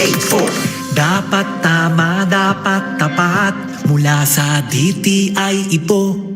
faithful. Dapat tama, dapat tapat, mula sa DTI ito.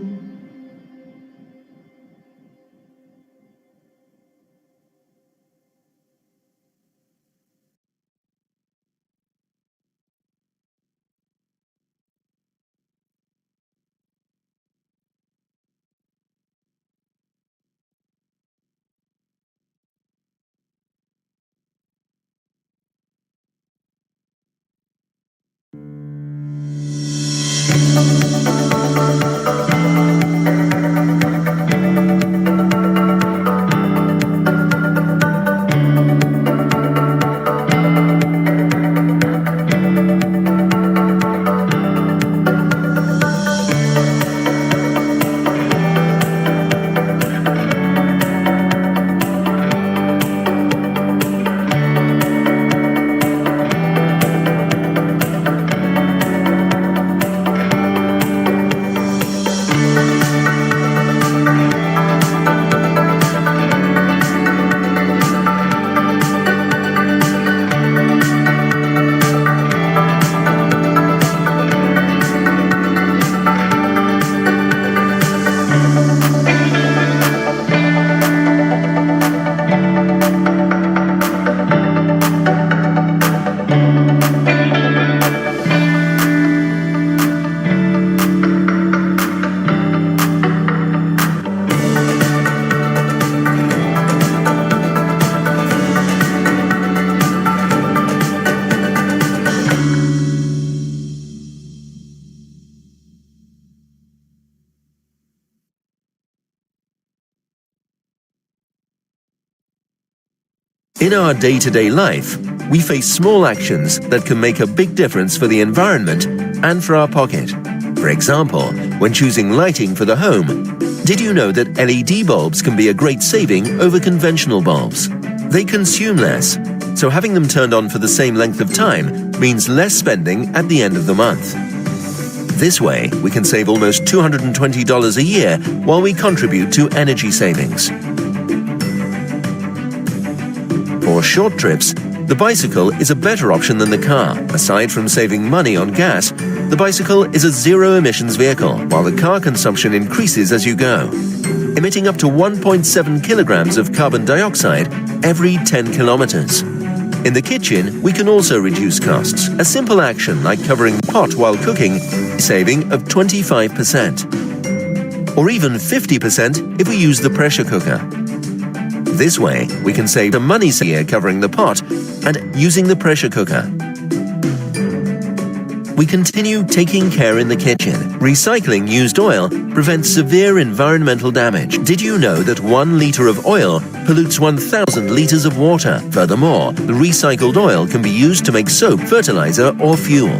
In our day-to-day life, we face small actions that can make a big difference for the environment and for our pocket. For example, when choosing lighting for the home, did you know that LED bulbs can be a great saving over conventional bulbs? They consume less, so having them turned on for the same length of time means less spending at the end of the month. This way, we can save almost $220 a year while we contribute to energy savings. For short trips, the bicycle is a better option than the car. Aside from saving money on gas, the bicycle is a zero-emissions vehicle, while the car consumption increases as you go, emitting up to 1.7 kilograms of carbon dioxide every 10 kilometers. In the kitchen, we can also reduce costs. A simple action like covering the pot while cooking, saving of 25%, or even 50% if we use the pressure cooker. This way, we can save the money here covering the pot and using the pressure cooker. We continue taking care in the kitchen. Recycling used oil prevents severe environmental damage. Did you know that 1 liter of oil pollutes 1,000 liters of water? Furthermore, the recycled oil can be used to make soap, fertilizer, or fuel.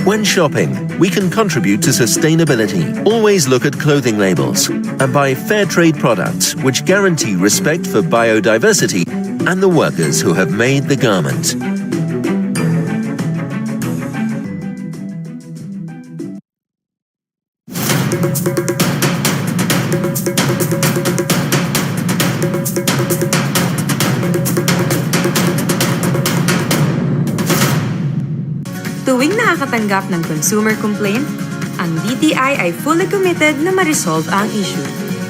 When shopping, we can contribute to sustainability. Always look at clothing labels and buy fair trade products which guarantee respect for biodiversity and the workers who have made the garment. Tuwing nakakatanggap ng consumer complaint, ang DTI ay fully committed na ma-resolve ang issue.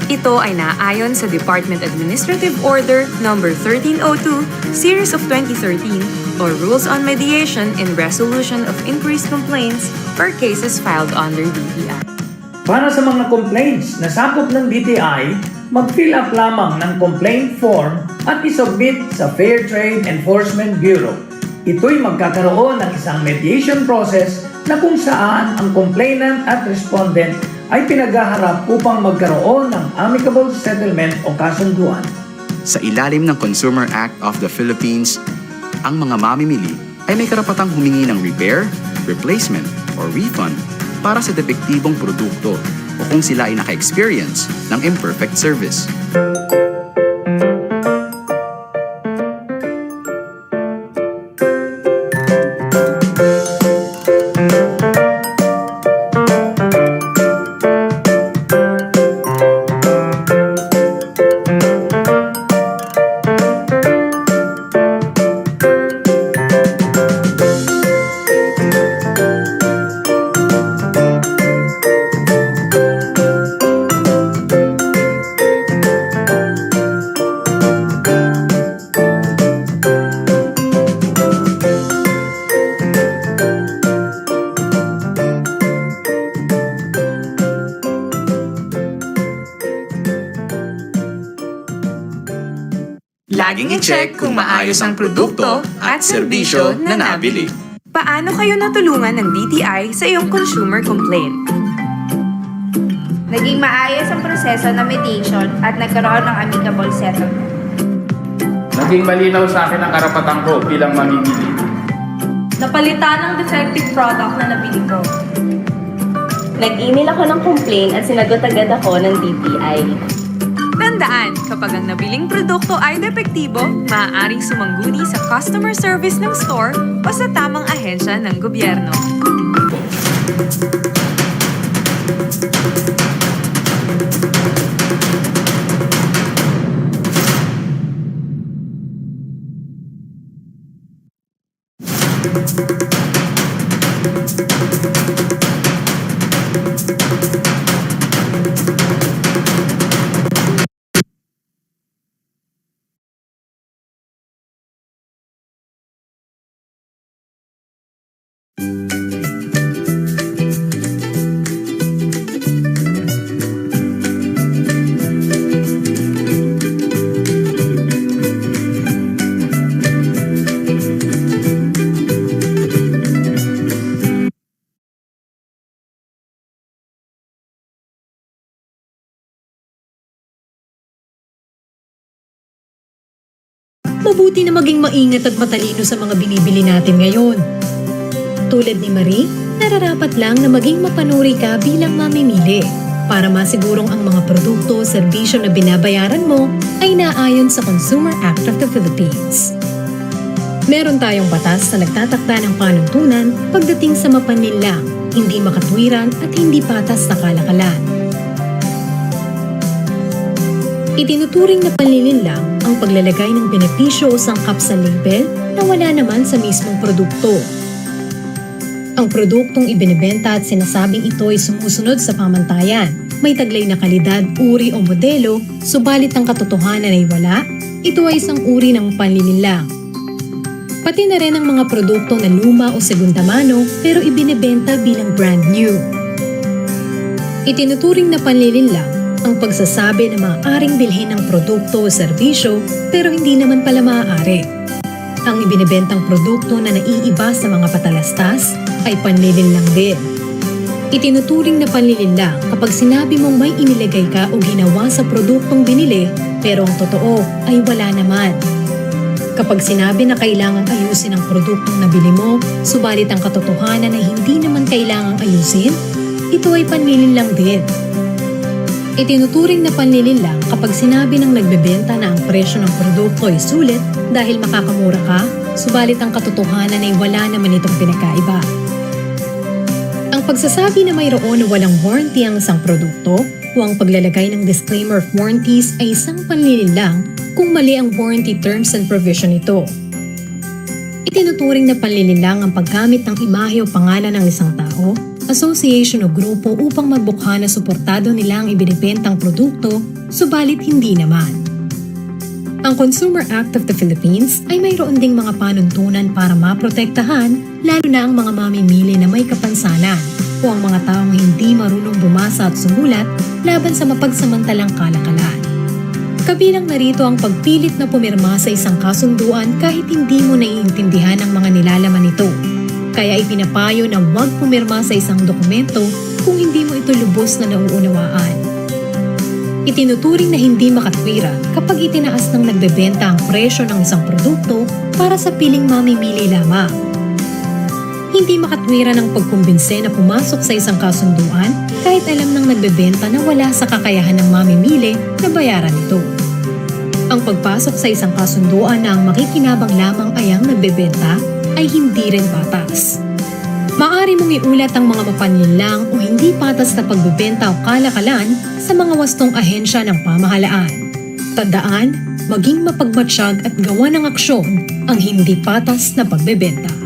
Ito ay naaayon sa Department Administrative Order No. 1302, Series of 2013, or Rules on Mediation and Resolution of Increased Complaints for cases filed under DTI. Para sa mga complaints na sakop ng DTI, mag-fill up lamang ng complaint form at isubmit sa Fair Trade Enforcement Bureau. Ito'y magkakaroon ng isang mediation process na kung saan ang complainant at respondent ay pinaghaharap upang magkaroon ng amicable settlement o kasunduan. Sa ilalim ng Consumer Act of the Philippines, ang mga mamimili ay may karapatang humingi ng repair, replacement, or refund para sa depektibong produkto o kung sila ay naka-experience ng imperfect service. i-check kung maayos ang produkto at serbisyo na nabili. Paano kayo natulungan ng DTI sa iyong consumer complaint? Naging maayos ang proseso ng mediation at nagkaroon ng amicable settlement. Naging malinaw sa akin ang karapatan ko bilang mamimili. Napalitan ang defective product na nabili ko. Nag-email ako ng complaint at sinagot agad ako ng DTI. Tandaan, kapag ang nabiling produkto ay depektibo, maaaring sumangguni sa customer service ng store o sa tamang ahensya ng gobyerno. Mabuti na maging maingat at matalino sa mga binibili natin ngayon. Tulad ni Marie, nararapat lang na maging mapanuri ka bilang mamimili para masigurong ang mga produkto o serbisyo na binabayaran mo ay naayon sa Consumer Act of the Philippines. Meron tayong batas na nagtatakda ng panuntunan pagdating sa mapanlinlang, hindi makatwiran at hindi patas na kalakalan. Itinuturing na panlilinlang ang paglalagay ng benepisyo o sangkap sa label na wala naman sa mismong produkto. Ang produktong ibinebenta at sinasabing ito ay sumusunod sa pamantayan, may taglay na kalidad, uri o modelo, subalit ang katotohanan ay wala, ito ay isang uri ng panlilinlang. Pati na rin ang mga produkto na luma o segunda mano pero ibinebenta bilang brand new. Itinuturing na panlilinlang ang pagsasabi na maaaring bilhin ng produkto o serbisyo pero hindi naman pala maaari. Ang ibinebentang produkto na naiiba sa mga patalastas ay panlilinlang din. Itinuturing na panlilinlang kapag sinabi mong may inilagay ka o ginawa sa produktong binili pero ang totoo ay wala naman. Kapag sinabi na kailangang ayusin ang produktong nabili mo, subalit ang katotohanan ay hindi naman kailangang ayusin, ito ay panlilinlang din. Itinuturing na panlilinlang kapag sinabi ng nagbebenta na ang presyo ng produkto ay sulit dahil makakamura ka, subalit ang katotohanan ay wala naman itong pinakaiba. Ang pagsasabi na mayroon na walang warranty ang isang produkto o ang paglalagay ng disclaimer of warranties ay isang panlilinlang kung mali ang warranty terms and provision nito. Itinuturing na panlilinlang ang paggamit ng imahe o pangalan ng isang tao, association o grupo upang magbukha na suportado nila ang ibinibentang produkto, subalit hindi naman. Ang Consumer Act of the Philippines ay mayroon ding mga panuntunan para maprotektahan lalo na ang mga mamimili na may kapansanan o ang mga taong hindi marunong bumasa at sumulat laban sa mapagsamantalang kalakalan. Kabilang narito ang pagpilit na pumirma sa isang kasunduan kahit hindi mo naiintindihan ang mga nilalaman nito. Kaya ipinapayo na huwag pumirma sa isang dokumento kung hindi mo ito lubos na nauunawaan. Itinuturing na hindi makatwiran kapag itinaas ng nagbebenta ang presyo ng isang produkto para sa piling mamimili lamang. Hindi makatwiran ang pagkumbinse na pumasok sa isang kasunduan kahit alam ng nagbebenta na wala sa kakayahan ng mamimili na bayaran ito. Ang pagpasok sa isang kasunduan na ang makikinabang lamang ay ang nagbebenta ay hindi rin patas. Maaari mong iulat ang mga mapanlinlang o hindi patas na pagbebenta o kalakalan sa mga wastong ahensya ng pamahalaan. Tandaan, maging mapagmatsyag at gawa ng aksyon ang hindi patas na pagbebenta.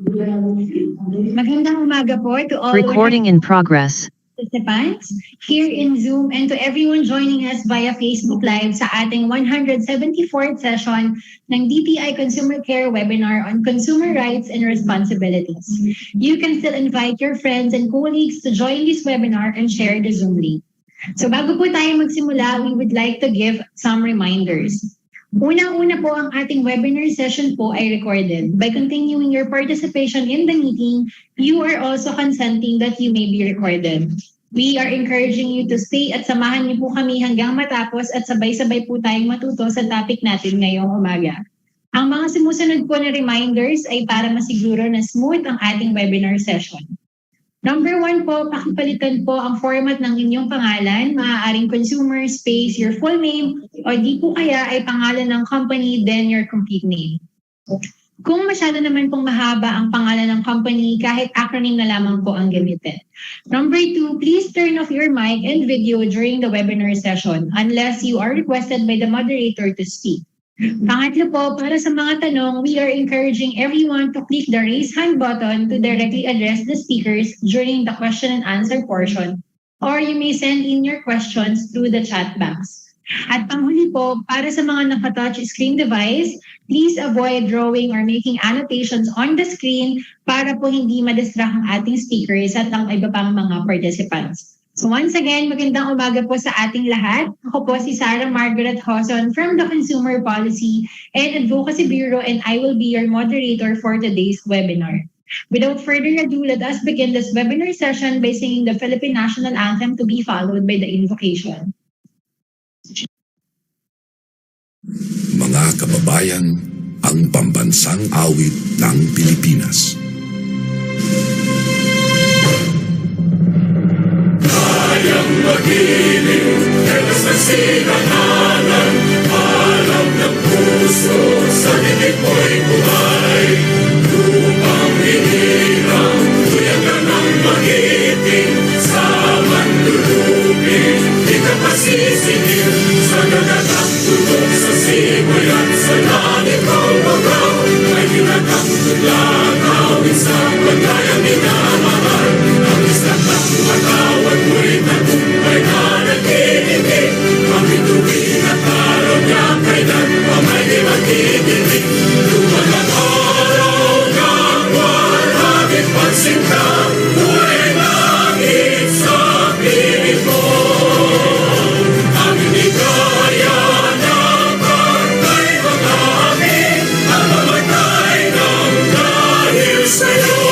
Magandang umaga po to all Recording in progress. participants here in Zoom and to everyone joining us via Facebook Live sa ating 174th session ng DTI Consumer Care webinar on consumer rights and responsibilities. You can still invite your friends and colleagues to join this webinar and share the Zoom link. So bago po tayo magsimula, we would like to give some reminders. Unang-una po, ang ating webinar session po ay recorded. By continuing your participation in the meeting, you are also consenting that you may be recorded. We are encouraging you to stay at samahan niyo po kami hanggang matapos at sabay-sabay po tayong matuto sa topic natin ngayong umaga. Ang mga sumusunod po na reminders ay para masiguro na smooth ang ating webinar session. Number 1 po, pakipalitan po ang format ng inyong pangalan, maaaring consumer, space, your full name, o di po kaya ay pangalan ng company, then your complete name. Kung masyado naman pong mahaba ang pangalan ng company, kahit acronym na lamang po ang gamitin. Number 2, please turn off your mic and video during the webinar session unless you are requested by the moderator to speak. Pangatlo po, para sa mga tanong, we are encouraging everyone to click the raise hand button to directly address the speakers during the question and answer portion, or you may send in your questions through the chat box. At panghuli po, para sa mga naka-touch screen device, please avoid drawing or making annotations on the screen para po hindi madistract ang ating speakers at ang iba pang mga participants. So once again, magandang umaga po sa ating lahat. Ako po si Sarah Margaret Hoson from the Consumer Policy and Advocacy Bureau, and I will be your moderator for today's webinar. Without further ado, let us begin this webinar session by singing the Philippine National Anthem to be followed by the invocation. Mga kababayan, ang pambansang awit ng Pilipinas. Kayang magiliw, elas ng sinangalan, alam ng puso, sa dinig mo'y buhay. Lupang hinirang, tuyagan ng magiting, sa manlulupin, di ka pasisingil, sa nagatang tulog sa simoy at sa langit kaw-bagaw, ay ginatang tulagaw, isang bagayang minamahal, ang isang matawad mo'y tagumpay na nag-iibig, kami tuwing at araw niya kailan pa may di magdidilig, lumalang araw ng waragin pagsinta, buhay langit sa piling ko. Ang inigaya na partay mga amin, ang mamatay ng dahil sa'yo.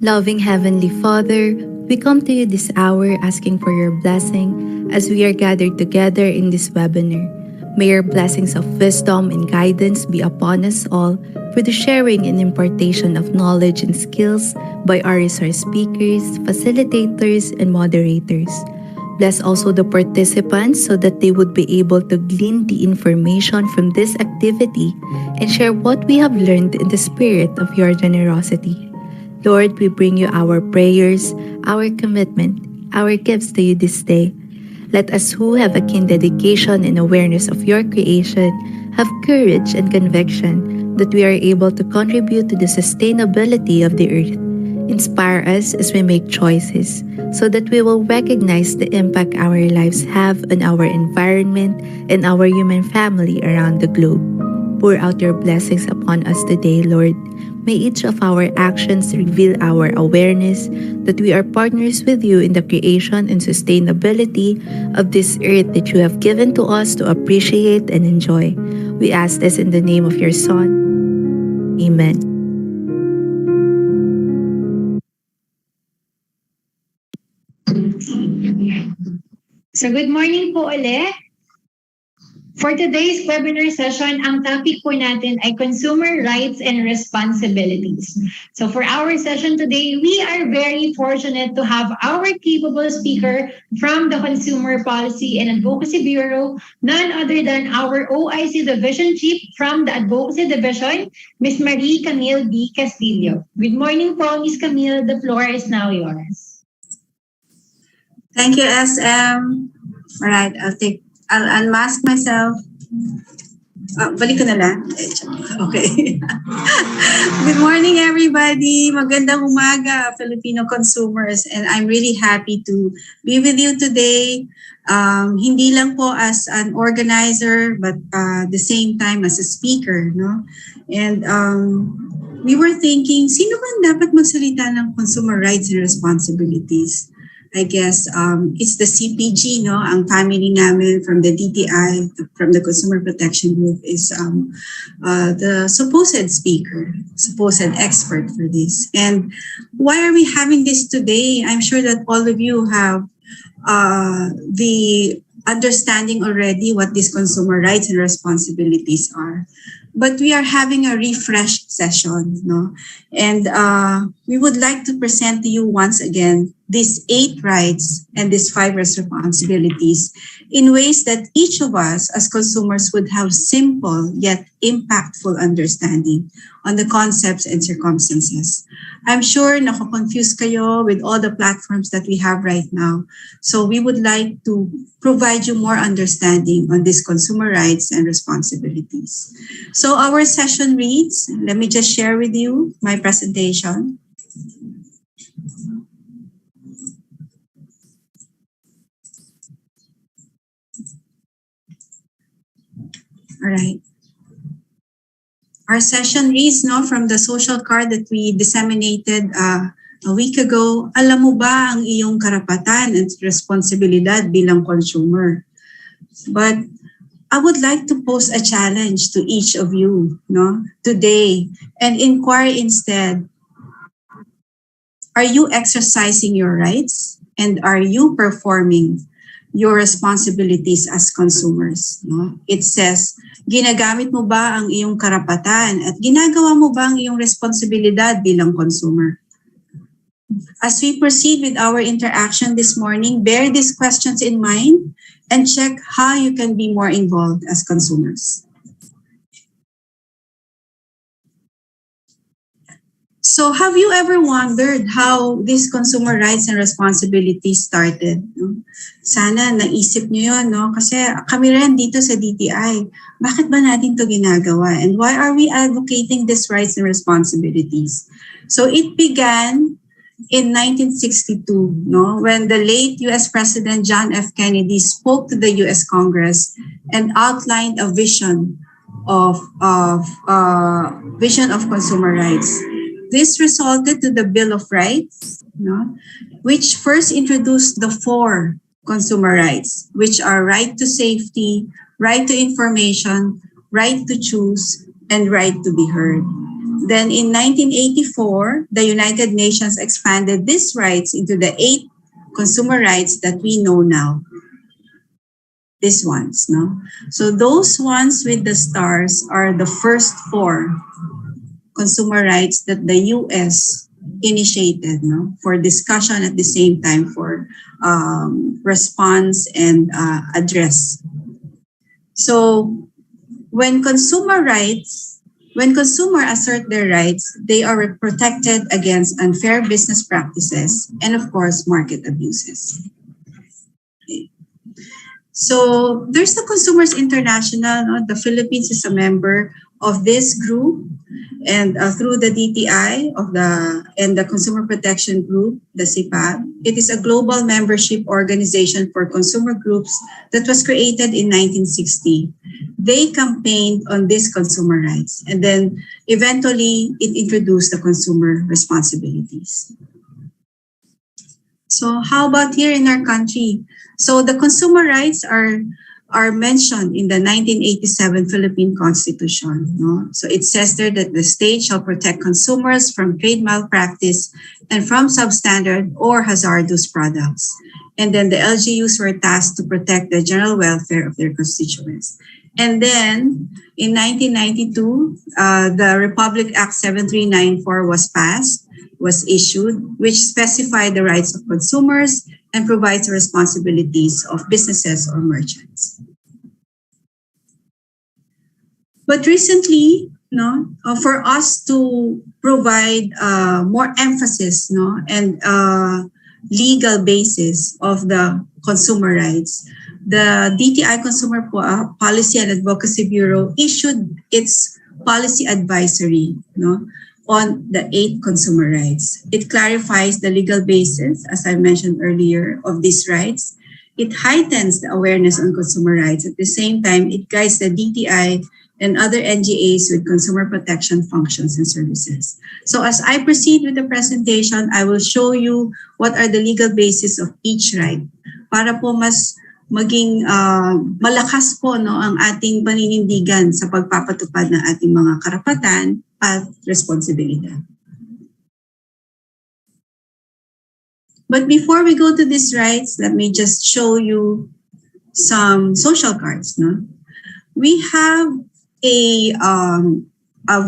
Loving Heavenly Father, we come to you this hour asking for your blessing as we are gathered together in this webinar. May your blessings of wisdom and guidance be upon us all for the sharing and impartation of knowledge and skills by our resource speakers, facilitators, and moderators. Bless also the participants so that they would be able to glean the information from this activity and share what we have learned in the spirit of your generosity. Lord, we bring you our prayers, our commitment, our gifts to you this day. Let us who have a keen dedication and awareness of your creation have courage and conviction that we are able to contribute to the sustainability of the earth. Inspire us as we make choices so that we will recognize the impact our lives have on our environment and our human family around the globe. Pour out your blessings upon us today, Lord. May each of our actions reveal our awareness that we are partners with you in the creation and sustainability of this earth that you have given to us to appreciate and enjoy. We ask this in the name of your Son. Amen. So good morning po ulit. For today's webinar session, ang topic po natin ay consumer rights and responsibilities. So for our session today, we are very fortunate to have our capable speaker from the Consumer Policy and Advocacy Bureau, none other than our OIC Division Chief from the Advocacy Division, Ms. Marie Camille B. Castillo. Good morning po, Ms. Camille. The floor is now yours. Thank you, SM. All right, I'll unmask myself. Balik ko na lang. Okay. Good morning, everybody. Magandang umaga, Filipino consumers. And I'm really happy to be with you today. Hindi lang po as an organizer, but the same time as a speaker. No? And we were thinking, sino man dapat magsalita ng consumer rights and responsibilities? I guess it's the CPG, no? Ang family namin from the DTI, from the Consumer Protection Group, is the supposed speaker, supposed expert for this. And why are we having this today? I'm sure that all of you have the understanding already what these consumer rights and responsibilities are. But we are having a refreshed session, no? And we would like to present to you once again these 8 rights and these 5 responsibilities in ways that each of us as consumers would have simple yet impactful understanding on the concepts and circumstances. I'm sure nako-confuse kayo with all the platforms that we have right now. So we would like to provide you more understanding on these consumer rights and responsibilities. So our session reads, let me just share with you my presentation. All right. Our session reads, no, from the social card that we disseminated a week ago. Alam mo ba ang iyong karapatan at responsibilidad bilang consumer? But I would like to pose a challenge to each of you, no, today, and inquire instead, are you exercising your rights and are you performing your responsibilities as consumers? No? It says, ginagamit mo ba ang iyong karapatan at ginagawa mo ba ang iyong responsibilidad bilang consumer? As we proceed with our interaction this morning, bear these questions in mind and check how you can be more involved as consumers. So have you ever wondered how these consumer rights and responsibilities started? No? Sana naisip niyo yun, no? Kasi kami rin dito sa DTI, bakit ba natin to ginagawa? And why are we advocating these rights and responsibilities? So it began in 1962, no? When the late US President John F. Kennedy spoke to the US Congress and outlined a vision of consumer rights. This resulted to the Bill of Rights, no, which first introduced the 4 consumer rights, which are right to safety, right to information, right to choose, and right to be heard. Then in 1984, the United Nations expanded these rights into the 8 consumer rights that we know now. These ones, no? So those ones with the stars are the first 4 consumer rights that the US initiated, no, for discussion at the same time for response and address. So when consumer assert their rights, they are protected against unfair business practices and of course market abuses. Okay. So there's the Consumers International, no? The Philippines is a member of this group, and through the DTI and the Consumer Protection Group, the CPAG, it is a global membership organization for consumer groups that was created in 1960. They campaigned on these consumer rights, and then eventually it introduced the consumer responsibilities. So how about here in our country? So the consumer rights are mentioned in the 1987 Philippine Constitution. No? So it says there that the state shall protect consumers from trade malpractice and from substandard or hazardous products. And then the LGUs were tasked to protect the general welfare of their constituents. And then in 1992, the Republic Act 7394 was issued, which specified the rights of consumers and provides the responsibilities of businesses or merchants. But recently, for us to provide more emphasis and legal basis of the consumer rights, the DTI Consumer Policy and Advocacy Bureau issued its policy advisory on the 8 consumer rights. It clarifies the legal basis, as I mentioned earlier, of these rights. It heightens the awareness on consumer rights. At the same time, it guides the DTI and other NGAs with consumer protection functions and services. So as I proceed with the presentation, I will show you what are the legal basis of each right para po mas maging malakas po ang ating paninindigan sa pagpapatupad ng ating mga karapatan at responsibilidad. But before we go to these rights, let me just show you some social cards. We have a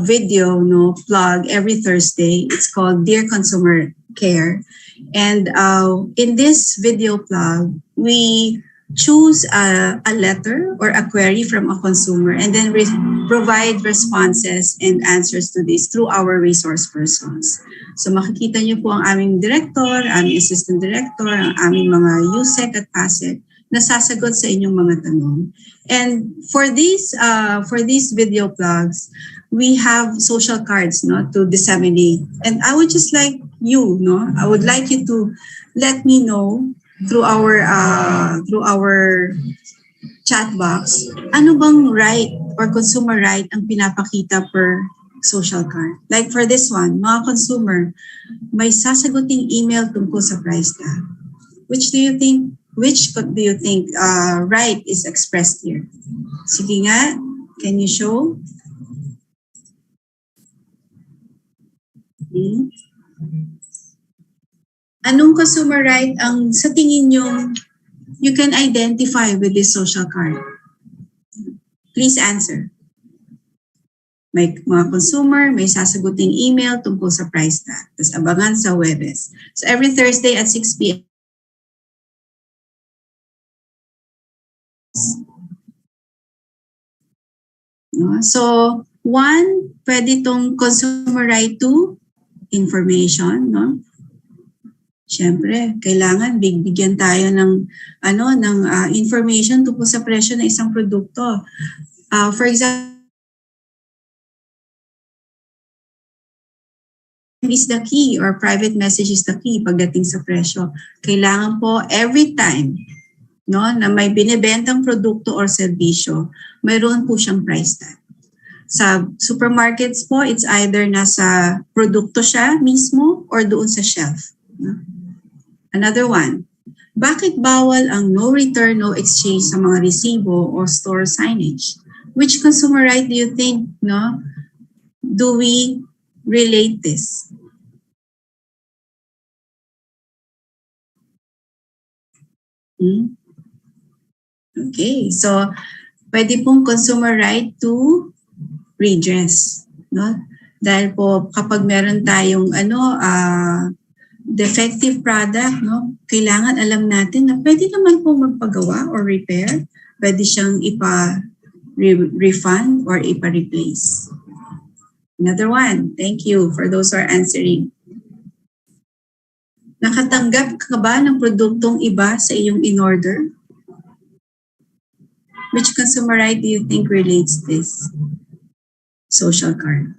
video plug every Thursday. It's called Dear Consumer Care. And in this video plug, we choose a letter or a query from a consumer and then provide responses and answers to this through our resource persons. So makikita niyo po ang aming director, aming assistant director, ang aming mga USEC at PASEC na sasagot sa inyong mga tanong. And for these video plugs, we have social cards to disseminate. And I would just like you, I would like you to let me know through our chat box, ano bang right or consumer right ang pinapakita per social card. Like for this one, mga consumer, may sasaguting email tungkol sa price tag. Which do you think right is expressed here? Sige nga, can you show? Anong consumer right ang sa tingin nyo you can identify with this social card? Please answer. May mga consumer, may sasaguting email tungkol sa price tag. Tapos abangan sa Huwebes. So every Thursday at 6 p.m. So, one, pwede itong consumer right to information, Siyempre, kailangan bigyan tayo ng information tungkol sa presyo ng isang produkto. For example, is the key or private message is the key pagdating sa presyo. Kailangan po every time na may binibentang produkto or serbisyo, mayroon po siyang price tag. Sa supermarkets po, it's either nasa produkto siya mismo or doon sa shelf. Another one, bakit bawal ang no return, no exchange sa mga resibo o store signage? Which consumer right do you think, do we relate this? Okay, so pwede pong consumer right to redress, Dahil po kapag meron tayong defective product, kailangan alam natin na pwede naman po magpagawa or repair, pwede siyang refund or replace. Another one, thank you for those who are answering. Nakatanggap ka ba ng produktong iba sa iyong in-order? Which consumer right do you think relates this? Social card.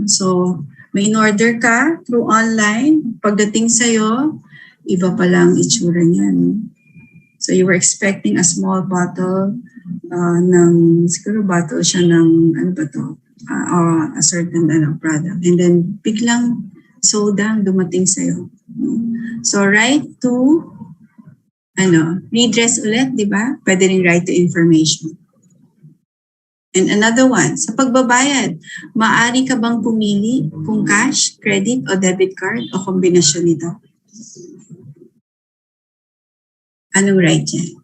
So, may in-order ka through online, pagdating sa'yo, iba palang itsura niya. So, you were expecting a small bottle siguro bottle siya ng, or a certain product. And then, biglang soda ang dumating sa'yo. So, right to, redress ulit, di ba? Pwede rin right to information. And another one, sa pagbabayad, maaari ka bang pumili kung cash, credit, o debit card, o kombinasyon nito? Anong right yan?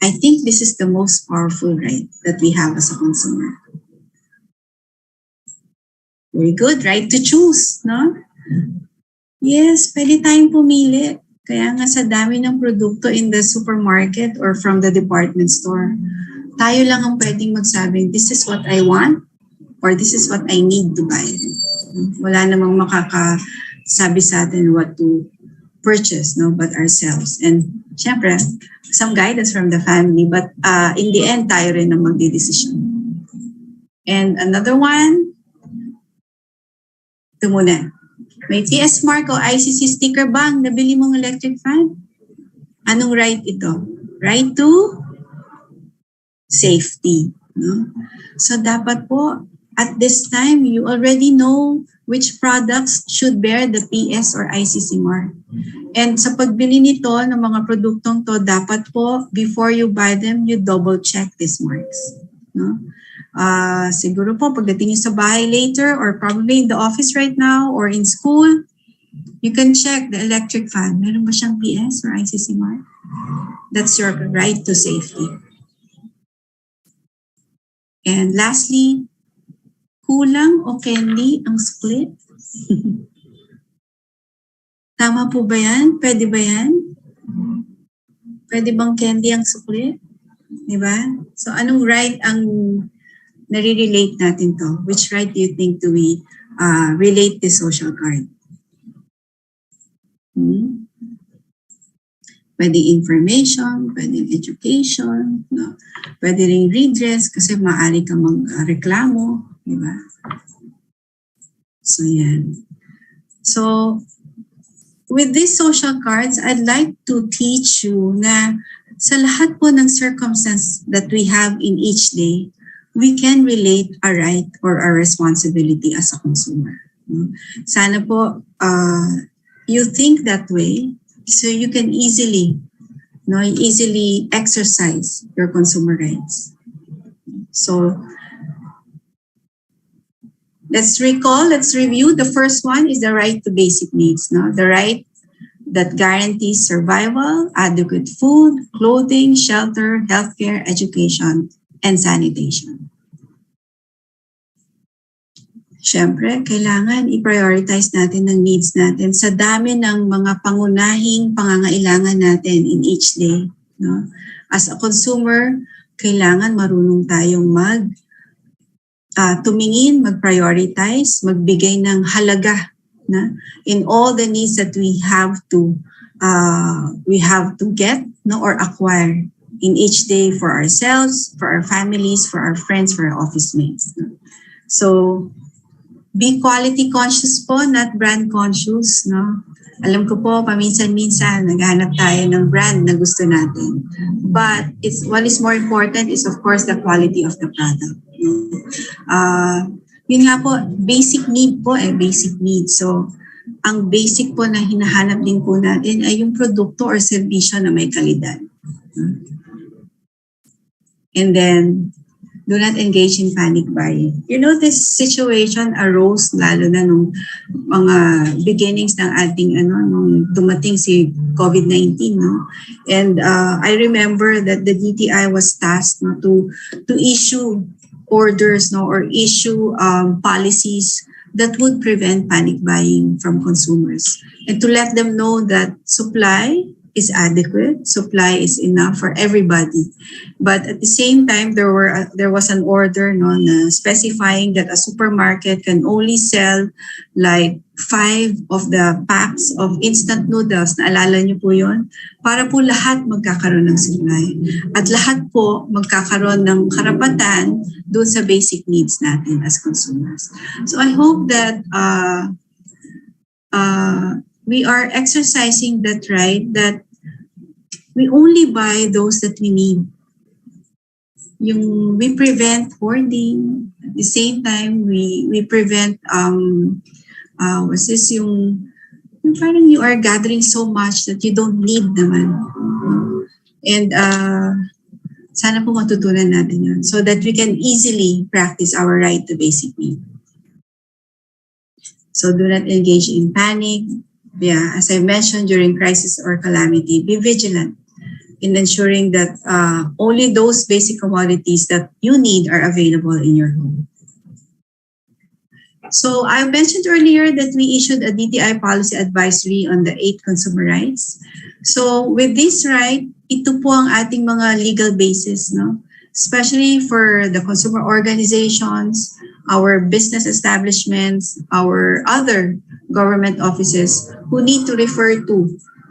I think this is the most powerful right that we have as a consumer. Very good, right to choose, no? Yes, pwede tayong pumili. Kaya nga sa dami ng produkto in the supermarket or from the department store, tayo lang ang pwedeng magsabing, this is what I want or this is what I need to buy. Wala namang makakasabi sa atin what to purchase, no, but ourselves. And syempre, some guidance from the family, but in the end, tayo rin ang magdidesisyon. And another one, ito muna. May PS mark o ICC sticker bang nabili mong electric fan? Anong right ito? Right to safety. No? So dapat po, at this time, you already know which products should bear the PS or ICC mark. And sa pagbili nito ng mga produktong to, dapat po, before you buy them, you double check these marks. No? Siguro po, pagdating nyo sa bahay later, or probably in the office right now, or in school, you can check the electric fan. Meron ba siyang PS or ICC mark? That's your right to safety. And lastly, kulang o candy ang split? Tama po ba yan? Pwede ba yan? Pwede bang candy ang split? Diba? So anong right ang nare-relate natin to? Which right do you think do we relate this social card? Pwede information, pwede education, no? Pwede ring redress kasi maaari kang magreklamo, di ba? So yan. So with these social cards, I'd like to teach you na sa lahat po ng circumstance that we have in each day, we can relate a right or a responsibility as a consumer. Sana po you think that way so you can easily exercise your consumer rights. So let's review. The first one is the right to basic needs. No? The right that guarantees survival, adequate food, clothing, shelter, healthcare, education, and sanitation. Siyempre, kailangan i-prioritize natin ang needs natin sa dami ng mga pangunahing pangangailangan natin in each day. No? As a consumer, kailangan marunong tayong tumingin, mag-prioritize, magbigay ng halaga na in all the needs that we have to get, no, or acquire in each day for ourselves, for our families, for our friends, for our office mates. No? So be quality conscious po, not brand conscious. No? Alam ko po, paminsan-minsan naghanap tayo ng brand na gusto natin. But what is more important is of course the quality of the product. No? Yun nga po, basic need po basic need. So, ang basic po na hinahanap din po natin ay yung produkto or serbisyo na may kalidad. And then, do not engage in panic buying. You know, this situation arose lalo na nung mga beginnings ng ating nung dumating si COVID-19, no? And I remember that the DTI was tasked, no, to issue orders, no, or issue policies that would prevent panic buying from consumers, and to let them know that supply is adequate, supply is enough for everybody. But at the same time, there was an order, no, na specifying that a supermarket can only sell like 5 of the packs of instant noodles. Naalala niyo po yun? Para po lahat magkakaroon ng supply. At lahat po magkakaroon ng karapatan doon sa basic needs natin as consumers. So I hope that we are exercising that right, that we only buy those that we need. We prevent hoarding. At the same time, we prevent yung parang you are gathering so much that you don't need naman. And sana po matutunan natin yun so that we can easily practice our right to basic need. So do not engage in panic. Yeah, as I mentioned, during crisis or calamity, be vigilant. in ensuring that only those basic commodities that you need are available in your home. So I mentioned earlier that we issued a DTI policy advisory on the 8 consumer rights. So with this right, ito po ang ating mga legal basis, no? Especially for the consumer organizations, our business establishments, our other government offices who need to refer to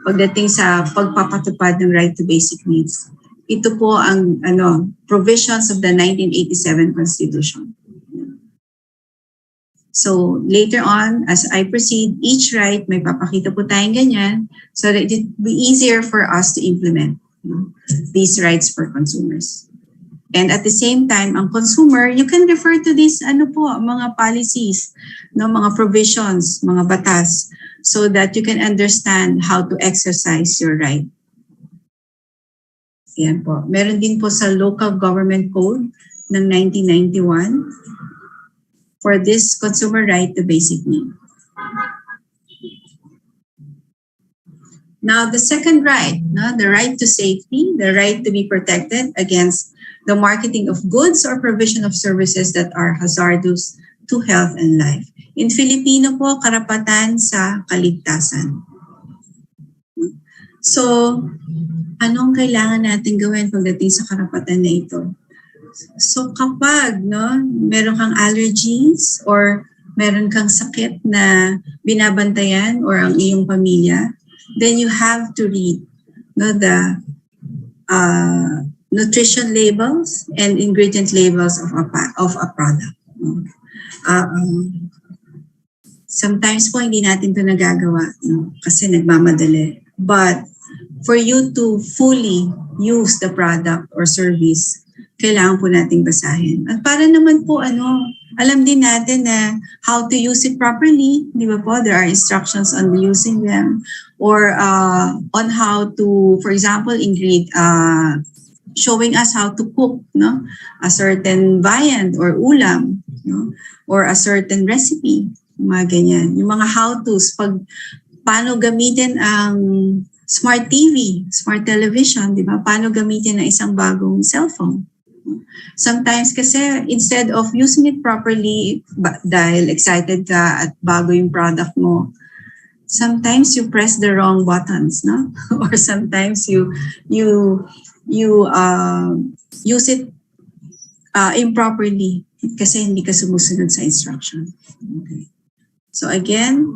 pagdating sa pagpapatupad ng right to basic needs. Ito po ang provisions of the 1987 Constitution. So later on, as I proceed, each right, may papakita po tayong ganyan so that it will be easier for us to implement these rights for consumers. And at the same time, ang consumer, you can refer to these mga policies, mga provisions, mga batas, so that you can understand how to exercise your right. Yan po. Meron din po sa Local Government Code ng 1991 for this consumer right to basic need. Now, the second right, the right to safety, the right to be protected against the marketing of goods or provision of services that are hazardous to health and life. In Filipino po, karapatan sa kaligtasan. So, anong kailangan natin gawin pagdating sa karapatan na ito? So, kapag meron kang allergies or meron kang sakit na binabantayan or ang iyong pamilya, then you have to read the nutrition labels and ingredient labels of a product. Sometimes po hindi natin ito nagagawa kasi nagmamadali. But for you to fully use the product or service, kailangan po nating basahin. At para naman po alam din natin na how to use it properly, di ba po? There are instructions on using them or on how to, for example, showing us how to cook a certain viand or ulam or a certain recipe. Mga ganyan. Yung mga how-tos, paano gamitin ang smart TV, smart television, di ba? Paano gamitin ang isang bagong cellphone. Sometimes kasi instead of using it properly dahil excited ka at bago yung product mo, sometimes you press the wrong buttons, no? Or sometimes you use it improperly kasi hindi ka sumusunod sa instruction. Okay. So again,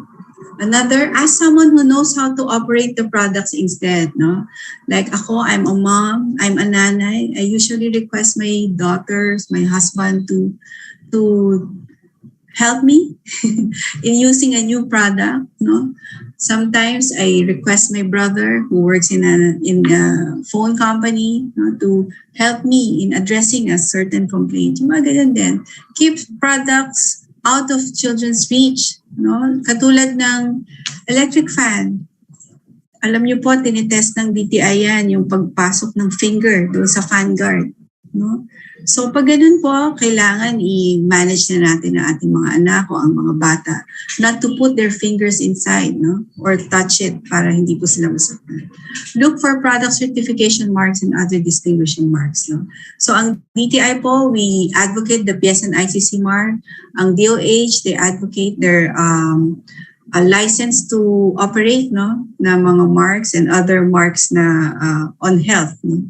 ask someone who knows how to operate the products instead, no? Like ako, I'm a mom, I'm a nanay. I usually request my daughters, my husband to help me in using a new product, no? Sometimes I request my brother who works in a phone company, to help me in addressing a certain complaint. Yung mga ganyan din. Keep products out of children's reach, no? Katulad ng electric fan. Alam niyo po, tinitest ng DTI yan, yung pagpasok ng finger doon sa fan guard, no? So pag ganun po, kailangan i-manage na natin ang ating mga anak o ang mga bata not to put their fingers inside, no? Or touch it para hindi po sila masaktan. Look for product certification marks and other distinguishing marks, no? So ang DTI po, we advocate the PS and ICC mark. Ang DOH, they advocate their a license to operate, no, na mga marks and other marks na on health, no?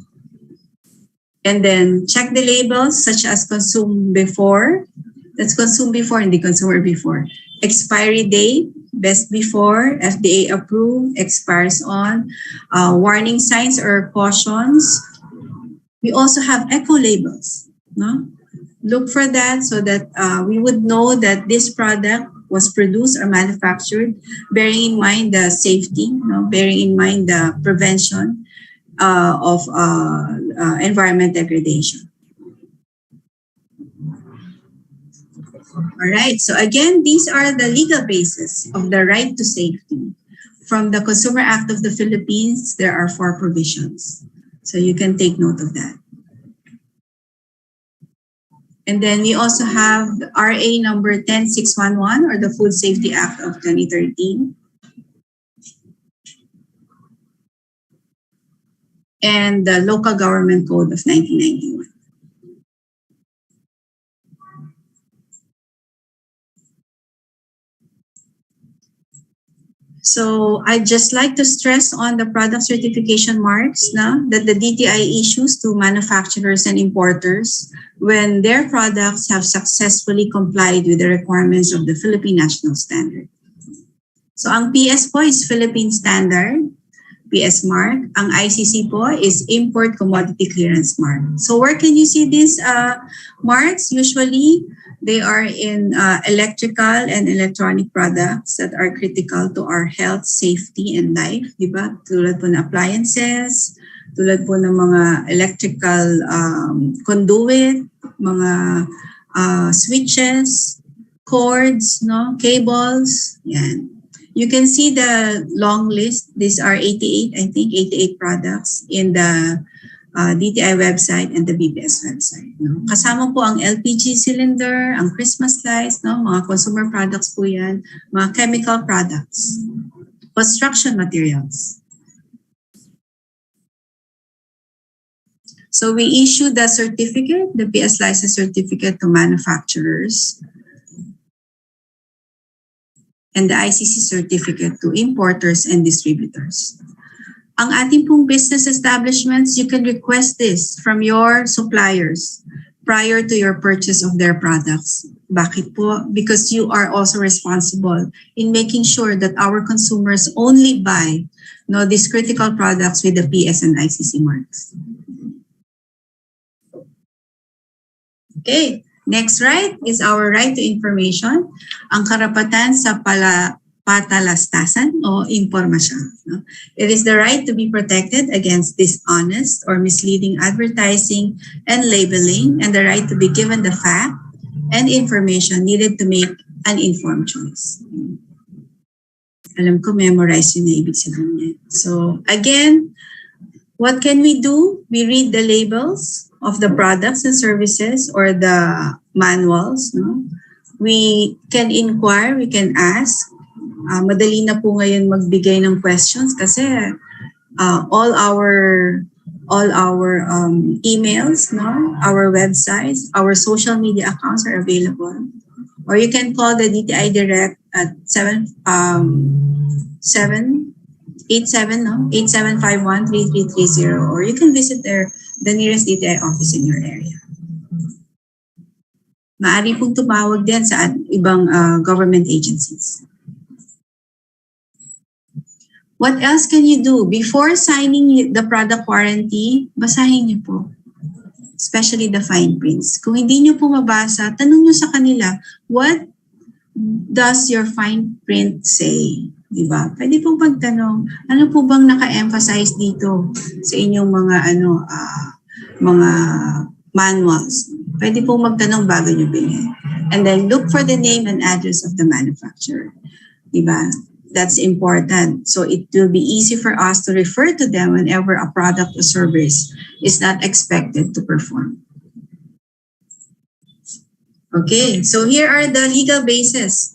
And then check the labels such as consume before, that's consume before, hindi consumer before. Expiry date, best before, FDA approved, expires on, warning signs or cautions. We also have eco labels, no? Look for that so that we would know that this product was produced or manufactured, bearing in mind the safety, no? Bearing in mind the prevention of environment degradation. All right, so again, these are the legal basis of the right to safety. From the Consumer Act of the Philippines, there are 4 provisions. So you can take note of that. And then we also have the RA number 10611 or the Food Safety Act of 2013. and the Local Government Code of 1991. So I'd just like to stress on the product certification marks that the DTI issues to manufacturers and importers when their products have successfully complied with the requirements of the Philippine National Standard. So ang PS po is Philippine Standard, PS mark. Ang ICC po is Import Commodity Clearance mark. So where can you see these marks? Usually, they are in electrical and electronic products that are critical to our health, safety, and life. Diba? Tulad po ng appliances, tulad po ng mga electrical conduit, mga switches, cords, cables. Yan. You can see the long list. These are 88, I think, 88 products in the DTI website and the BPS website. Kasama po ang LPG cylinder, ang Christmas lights, mga consumer products po yan, mga chemical products, construction materials. So we issue the certificate, the PS license certificate to manufacturers and the ICC certificate to importers and distributors. Ang ating pong business establishments, you can request this from your suppliers prior to your purchase of their products. Bakit po? Because you are also responsible in making sure that our consumers only buy these critical products with the PS and ICC marks. Okay, next right is our right to information. Ang karapatan sa patalastasan o impormasyon. It is the right to be protected against dishonest or misleading advertising and labeling, and the right to be given the fact and information needed to make an informed choice. Alam ko, memorize yun na ibig sabihin niya. So again, what can we do? We read the labels of the products and services or the manuals. We can inquire, we can ask. Madali na po ngayon magbigay ng questions kasi all our emails, our websites, our social media accounts are available. Or you can call the DTI Direct at 8751-3330, or you can visit the nearest DTI office in your area. Maaari pong tumawag din sa ibang government agencies. What else can you do? Before signing the product warranty, basahin niyo po. Especially the fine prints. Kung hindi niyo po mabasa, tanong niyo sa kanila, what does your fine print say? Diba? Pwede pong pagtanong, ano po bang naka-emphasize dito sa inyong mga manuals? Pwede pong magtanong bago niyo bilhin. And then look for the name and address of the manufacturer. Diba? That's important. So it will be easy for us to refer to them whenever a product or service is not expected to perform. Okay, so here are the legal bases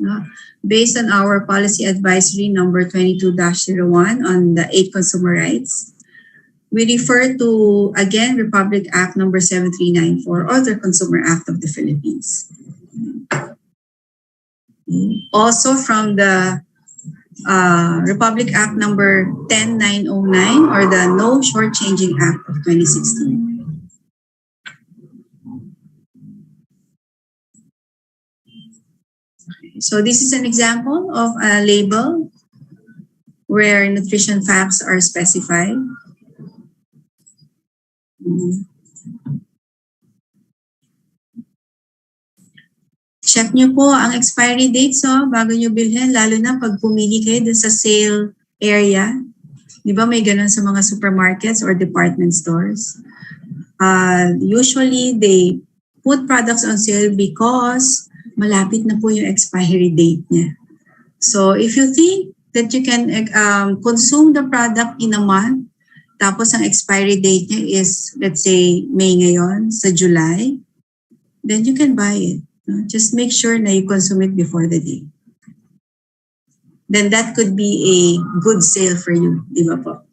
based on our policy advisory number 22-01 on the 8 consumer rights. We refer to, again, Republic Act number 7394 or the Consumer Act of the Philippines. Also from the Republic Act number 10909 or the No Shortchanging Act of 2016. So this is an example of a label where nutrition facts are specified. Check nyo po ang expiry dates bago nyo bilhin, lalo na pag pumili kayo dun sa sale area. Di ba may ganun sa mga supermarkets or department stores? Usually, they put products on sale because malapit na po yung expiry date niya. So if you think that you can consume the product in a month, tapos ang expiry date niya is, let's say, May ngayon, sa July, then you can buy it. Just make sure na you consume it before the day. Then that could be a good sale for you, di ba po?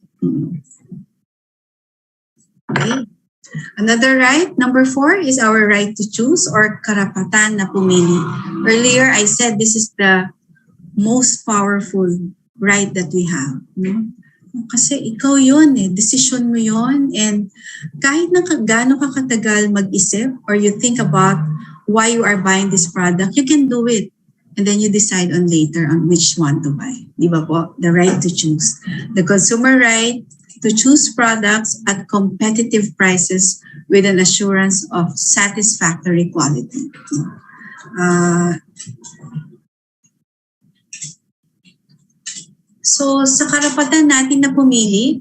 Okay. Another right, number 4, is our right to choose or karapatan na pumili. Earlier, I said this is the most powerful right that we have. No? Kasi ikaw yun decision mo yun, and kahit na gaano ka katagal mag-isip or you think about why you are buying this product, you can do it. And then you decide on later on which one to buy. Di ba po? The right to choose. The consumer right to choose products at competitive prices with an assurance of satisfactory quality. So sa karapatan natin na pumili,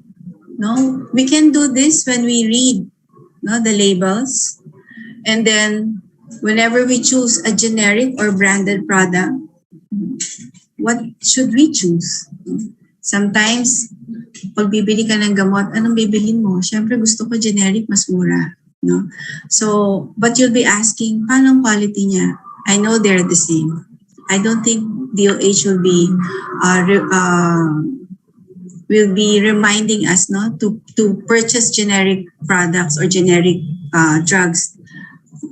no, we can do this when we read, no, the labels, and then whenever we choose a generic or branded product, what should we choose? Sometimes, pag bibili ka ng gamot, anong bibilin mo? Siyempre gusto ko generic, mas mura. No? So, but you'll be asking, paano ang quality niya? I know they're the same. I don't think DOH will be reminding us, no, to purchase generic products or generic drugs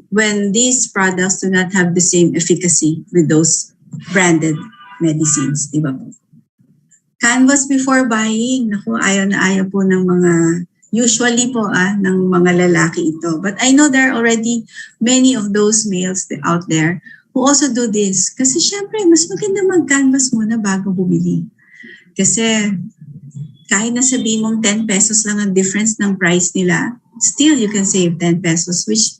when these products do not have the same efficacy with those branded medicines, di ba po? Canvas before buying, naku, ayaw na ayaw po ng mga, usually po ng mga lalaki ito. But I know there are already many of those males out there who also do this. Kasi syempre, mas maganda mag-canvas muna bago bumili. Kasi kahit na sabihin mong 10 pesos lang ang difference ng price nila, still you can save 10 pesos, which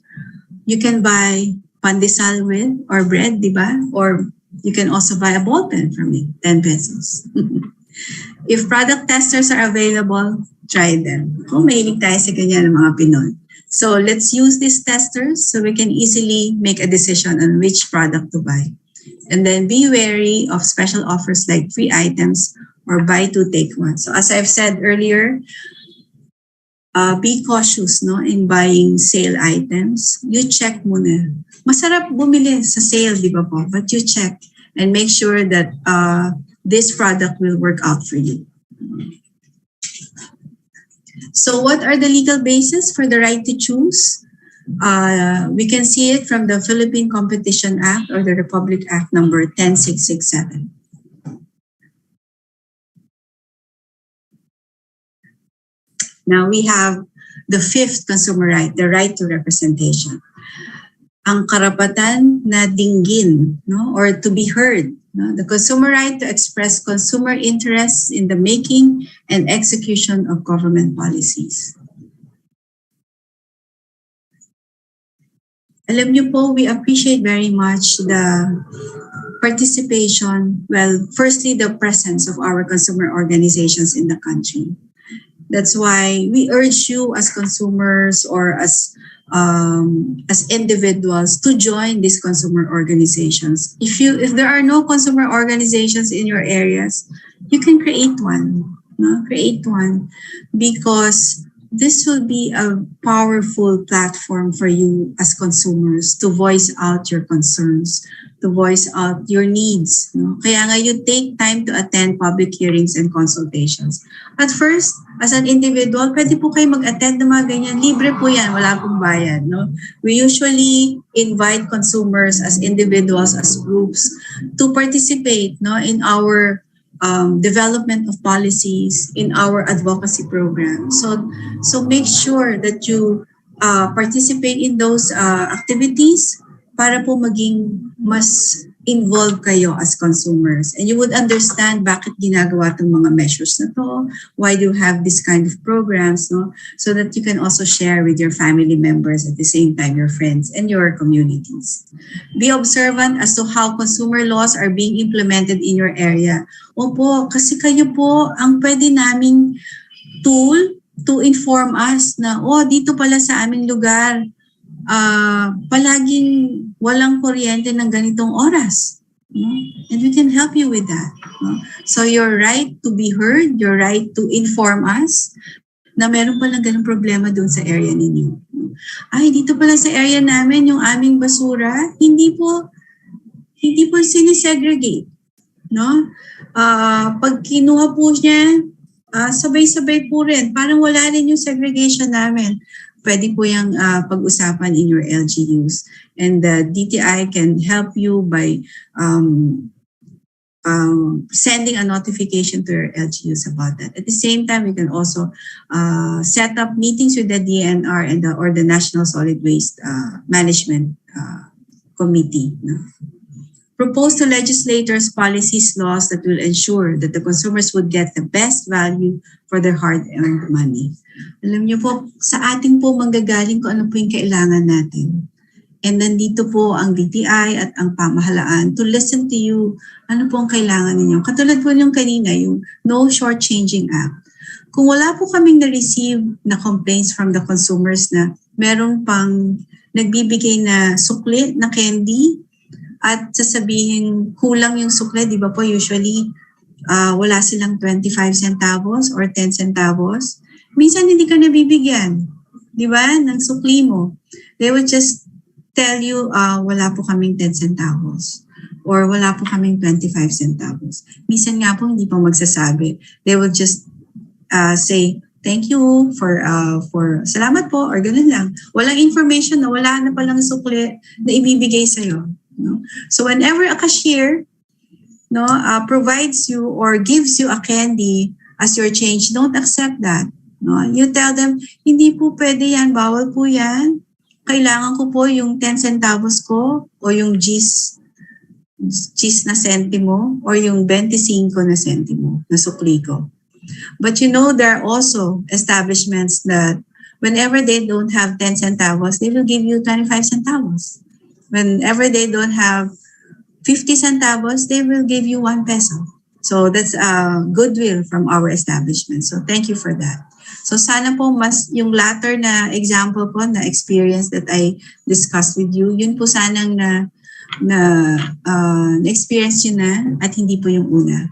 you can buy pandesal with or bread, di ba? Or you can also buy a ball pen from it, 10 pesos. If product testers are available, try them. Kung mahilig tayo sa ganyan ng mga Pinoy. So let's use these testers so we can easily make a decision on which product to buy. And then be wary of special offers like free items or buy two, take one. So as I've said earlier, be cautious, no, in buying sale items. You check muna. Masarap bumili sa sale, di ba po? But you check and make sure that this product will work out for you. So what are the legal basis for the right to choose? We can see it from the Philippine Competition Act or the Republic Act number 10667. Now we have the 5th consumer right, the right to representation. Ang karapatan na dinggin, no, or to be heard. No? The consumer right to express consumer interests in the making and execution of government policies. Alam niyo po, we appreciate very much the participation, well, firstly, the presence of our consumer organizations in the country. That's why we urge you as consumers or as individuals to join these consumer organizations. If there are no consumer organizations in your areas, you can create one. No? Create one, because this will be a powerful platform for you as consumers to voice out your concerns, to voice out your needs. No? Kaya nga you take time to attend public hearings and consultations. At first, as an individual, pwede po kayo mag-attend ng mga ganyan. Libre po yan, wala pong bayad. No? We usually invite consumers as individuals, as groups, to participate, no, in our development of policies, in our advocacy program. So make sure that you participate in those activities para po maging mas involved kayo as consumers. And you would understand bakit ginagawa itong mga measures na to, why do you have this kind of programs, no? So that you can also share with your family members, at the same time your friends and your communities. Be observant as to how consumer laws are being implemented in your area. Opo, kasi kayo po ang pwede naming tool to inform us na, dito pala sa aming lugar, palaging walang kuryente ng ganitong oras. No? And we can help you with that. No? So your right to be heard, your right to inform us na meron palang ganung problema doon sa area ninyo. No? Ay, dito pala sa area namin, yung aming basura, hindi po sinisegregate. No? Pag kinuha po niya, sabay-sabay po rin. Parang wala rin yung segregation namin. Pwede po yung pag-usapan in your LGUs. And the DTI can help you by sending a notification to your LGUs about that. At the same time, we can also set up meetings with the DNR and or the National Solid Waste Management Committee. No? Propose to legislators policies, laws that will ensure that the consumers would get the best value for their hard-earned money. Alam niyo po, sa ating po manggagaling kung ano po yung kailangan natin. And nandito po ang DTI at ang pamahalaan to listen to you. Ano po ang kailangan ninyo? Katulad po yung kanina, yung No Shortchanging Act. Kung wala po kaming na-receive na complaints from the consumers na meron pang nagbibigay na sukli na candy at sasabihin kulang yung sukli, di ba po usually wala silang 25 centavos or 10 centavos. Minsan hindi ka nabibigyan, di ba, ng sukli mo. They would just tell you, wala po kaming 10 centavos or wala po kaming 25 centavos. Minsan nga po hindi pa magsasabi. They will just say, thank you for salamat po or ganun lang. Walang information na wala na palang sukli na ibibigay sa'yo. No? So whenever a cashier provides you or gives you a candy as your change, don't accept that. No? You tell them, hindi po pwede yan, bawal po yan. Kailangan ko po yung 10 centavos ko o yung cheese na sentimo or yung 25 na sentimo na sukli ko. But you know, there are also establishments that whenever they don't have 10 centavos, they will give you 25 centavos. Whenever they don't have 50 centavos, they will give you 1 peso. So that's goodwill from our establishment. So thank you for that. So sana po mas yung latter na example po na experience that I discussed with you, yun po sanang na-experience yun na at hindi po yung una.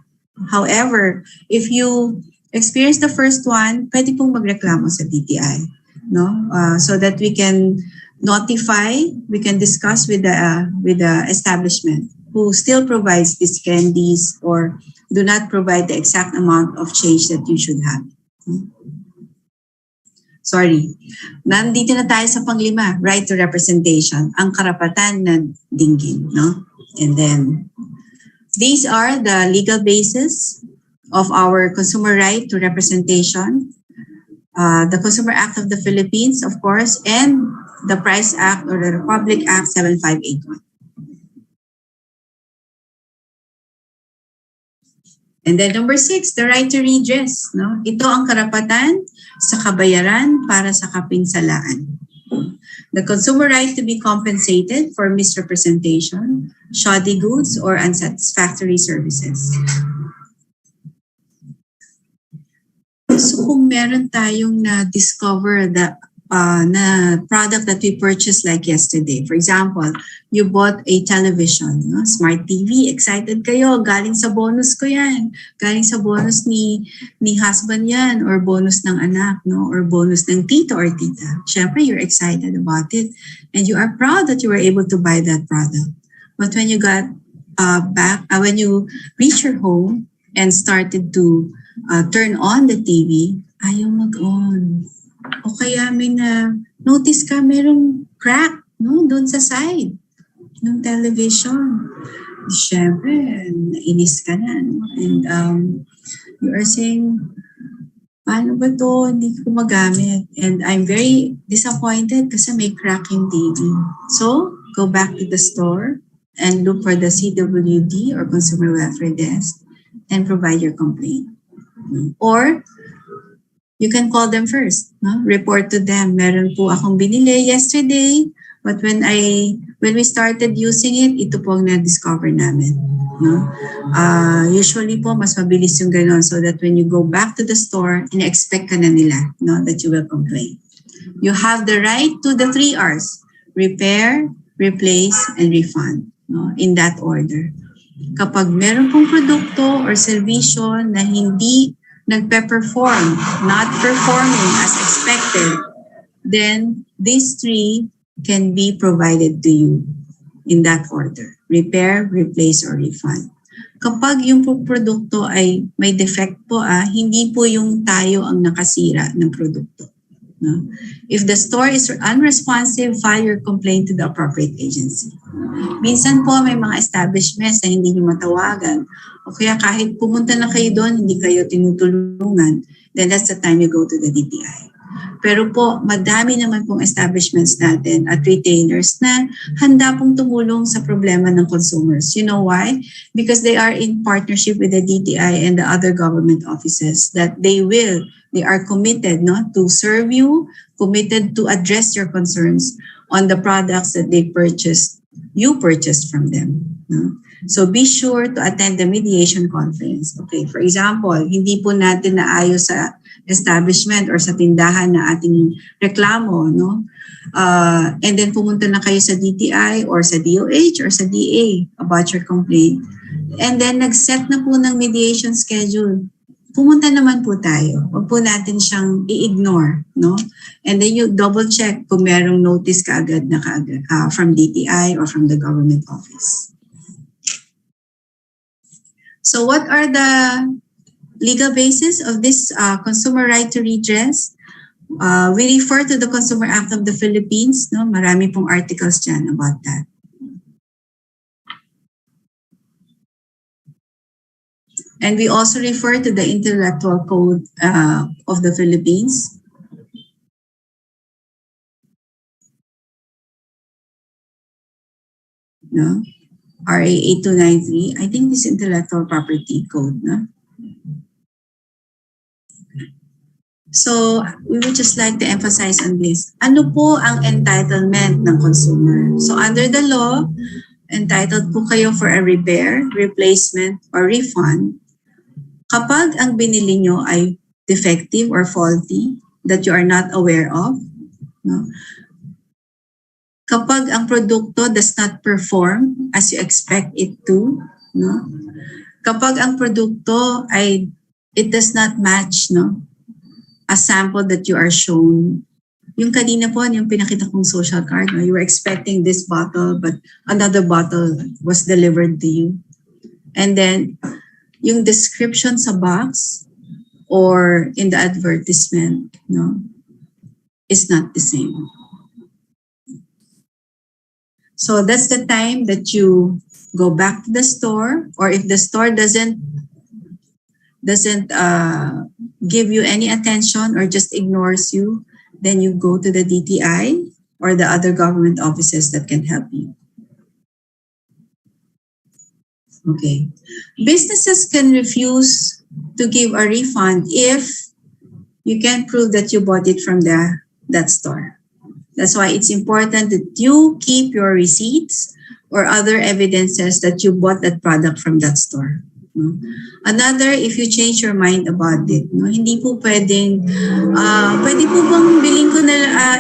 However, if you experience the first one, pwede pong magreklamo sa DTI, no? So that we can notify, we can discuss with the establishment who still provides these candies or do not provide the exact amount of change that you should have. Sorry. Nandito na tayo sa panglima, right to representation, ang karapatan na dinggin, no? And then, these are the legal basis of our consumer right to representation, the Consumer Act of the Philippines, of course, and the Price Act or the Republic Act 7581. And then number 6, the right to redress. No? Ito ang karapatan sa kabayaran para sa kapinsalaan. The consumer right to be compensated for misrepresentation, shoddy goods, or unsatisfactory services. So kung meron tayong na-discover na product that we purchased like yesterday. For example, you bought a television, no? Smart TV, excited kayo, galing sa bonus ko yan, galing sa bonus ni husband yan, or bonus ng anak, no? Or bonus ng tito or tita. Syempre, you're excited about it and you are proud that you were able to buy that product. But when you got when you reach your home and started to turn on the TV, ayaw mag-on. O kaya may notice ka merong crack, no, doon sa side ng television. Siyempre, nainis ka na. No? And you are saying, paano ba to? Hindi ko magamit. And I'm very disappointed kasi may crack yung TV. So, go back to the store and look for the CWD or Consumer Welfare Desk and provide your complaint. Or, you can call them first, no? Report to them. Meron po akong binili yesterday, but when we started using it, ito po ang na-discover namin. No? Usually po, mas mabilis yung gano'n so that when you go back to the store, ina-expect ka na nila, no, that you will complain. You have the right to the 3 R's, repair, replace, and refund, no, in that order. Kapag meron pong produkto or servisyo na hindi nagpe-perform, not performing as expected, then these 3 can be provided to you in that order. Repair, replace, or refund. kapag yung produkto ay may defect po, hindi po yung tayo ang nakasira ng produkto. No? If the store is unresponsive, file your complaint to the appropriate agency. Minsan po may mga establishments na hindi nyo matawagan o kaya kahit pumunta na kayo doon, hindi kayo tinutulungan, then that's the time you go to the DTI. Pero po, madami naman pong establishments natin at retailers na handa pong tumulong sa problema ng consumers. You know why? Because they are in partnership with the DTI and the other government offices that they are committed to serve you, committed to address your concerns on the products that you purchased from them. No? So be sure to attend the mediation conference. Okay, for example, hindi po natin naayos sa establishment or sa tindahan na ating reklamo, no? And then pumunta na kayo sa DTI or sa DOH or sa DA about your complaint. And then nag-set na po ng mediation schedule. Pumunta naman po tayo. Huwag po natin siyang i-ignore, no? And then you double check kung merong notice kaagad from DTI or from the government office. So what are the legal basis of this consumer right to redress? We refer to the Consumer Act of the Philippines. No? Marami pong articles dyan about that. And we also refer to the Intellectual Code of the Philippines. No? RA 8293. I think this Intellectual Property Code. No? So, we would just like to emphasize on this. Ano po ang entitlement ng consumer? So, under the law, entitled po kayo for a repair, replacement, or refund kapag ang binili nyo ay defective or faulty that you are not aware of. No? Kapag ang produkto does not perform as you expect it to. No? Kapag ang produkto ay it does not match, no? A sample that you are shown. Yung kanina po, yung pinakita kong social card, no? You were expecting this bottle but another bottle was delivered to you. And then, yung description sa box or in the advertisement, no, is not the same. So that's the time that you go back to the store, or if the store doesn't give you any attention or just ignores you, then you go to the DTI or the other government offices that can help you. Okay. Businesses can refuse to give a refund if you can prove that you bought it from that store. That's why it's important that you keep your receipts or other evidences that you bought that product from that store. No? Another, if you change your mind about it, no? Hindi po pwedeng, pwede po bang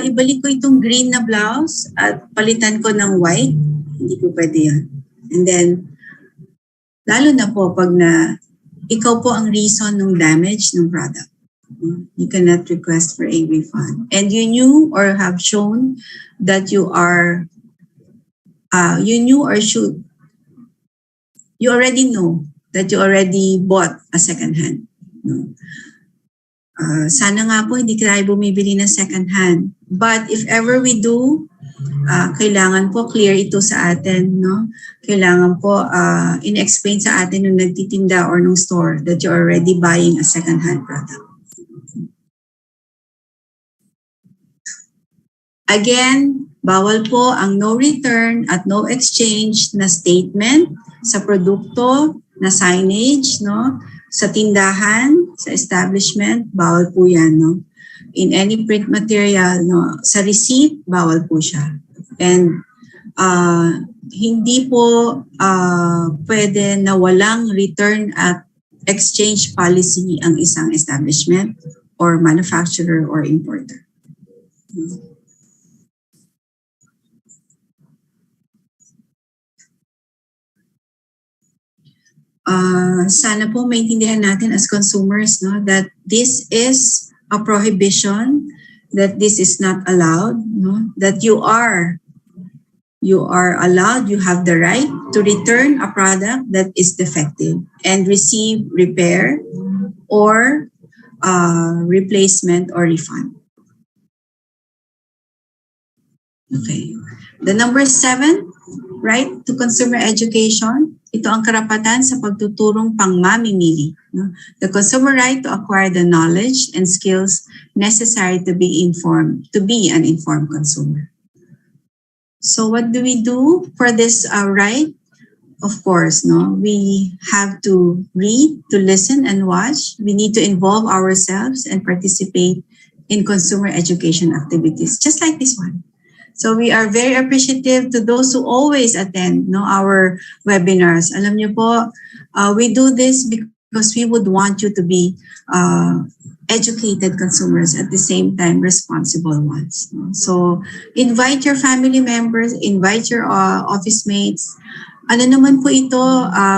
ibalik ko itong green na blouse at palitan ko ng white? Hindi po pwede yun. And then, lalo na po pag ikaw po ang reason ng damage ng product. You cannot request for a refund. And you knew or have shown that you already know that you already bought a second hand. No? Sana nga po hindi tayo bumibili ng second hand. But if ever we do, kailangan po clear ito sa atin. No? Kailangan po in-explain sa atin nung nagtitinda or nung store that you're already buying a second hand product. Again, bawal po ang no return at no exchange na statement sa produkto, na signage, no? Sa tindahan, sa establishment, bawal po yan. No? In any print material, no? Sa receipt, bawal po siya. And hindi po pwede na walang return at exchange policy ang isang establishment or manufacturer or importer. Sana po maintindihan natin as consumers, no, that this is a prohibition, that this is not allowed, no, that you are you are allowed, you have the right to return a product that is defective and receive repair or replacement or refund. Okay. The number 7, right to consumer education. Ito ang karapatan sa pagtuturong pang-mamimili. No? The consumer right to acquire the knowledge and skills necessary to be informed, to be an informed consumer. So what do we do for this right? Of course, no, we have to read, to listen and watch. We need to involve ourselves and participate in consumer education activities, just like this one. So we are very appreciative to those who always attend our webinars. Alam niyo po, we do this because we would want you to be educated consumers at the same time responsible ones. So invite your family members, invite your office mates. Ano naman po ito,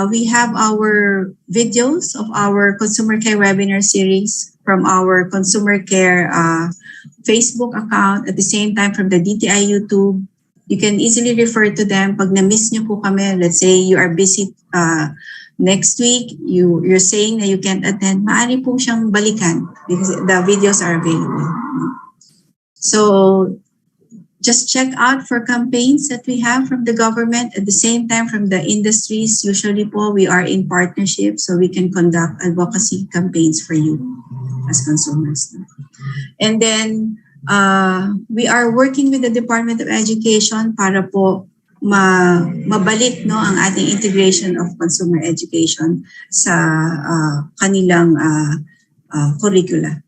we have our videos of our Consumer Care webinar series from our Consumer Care Facebook account, at the same time from the DTI YouTube. You can easily refer to them. Pag na-miss nyo po kami, let's say you are busy next week, you're saying na you can't attend, maaari po siyang balikan because the videos are available. So just check out for campaigns that we have from the government, at the same time from the industries. Usually po, we are in partnership so we can conduct advocacy campaigns for you as consumers. And then we are working with the Department of Education para po mabalik ang ating integration of consumer education sa kanilang curricula.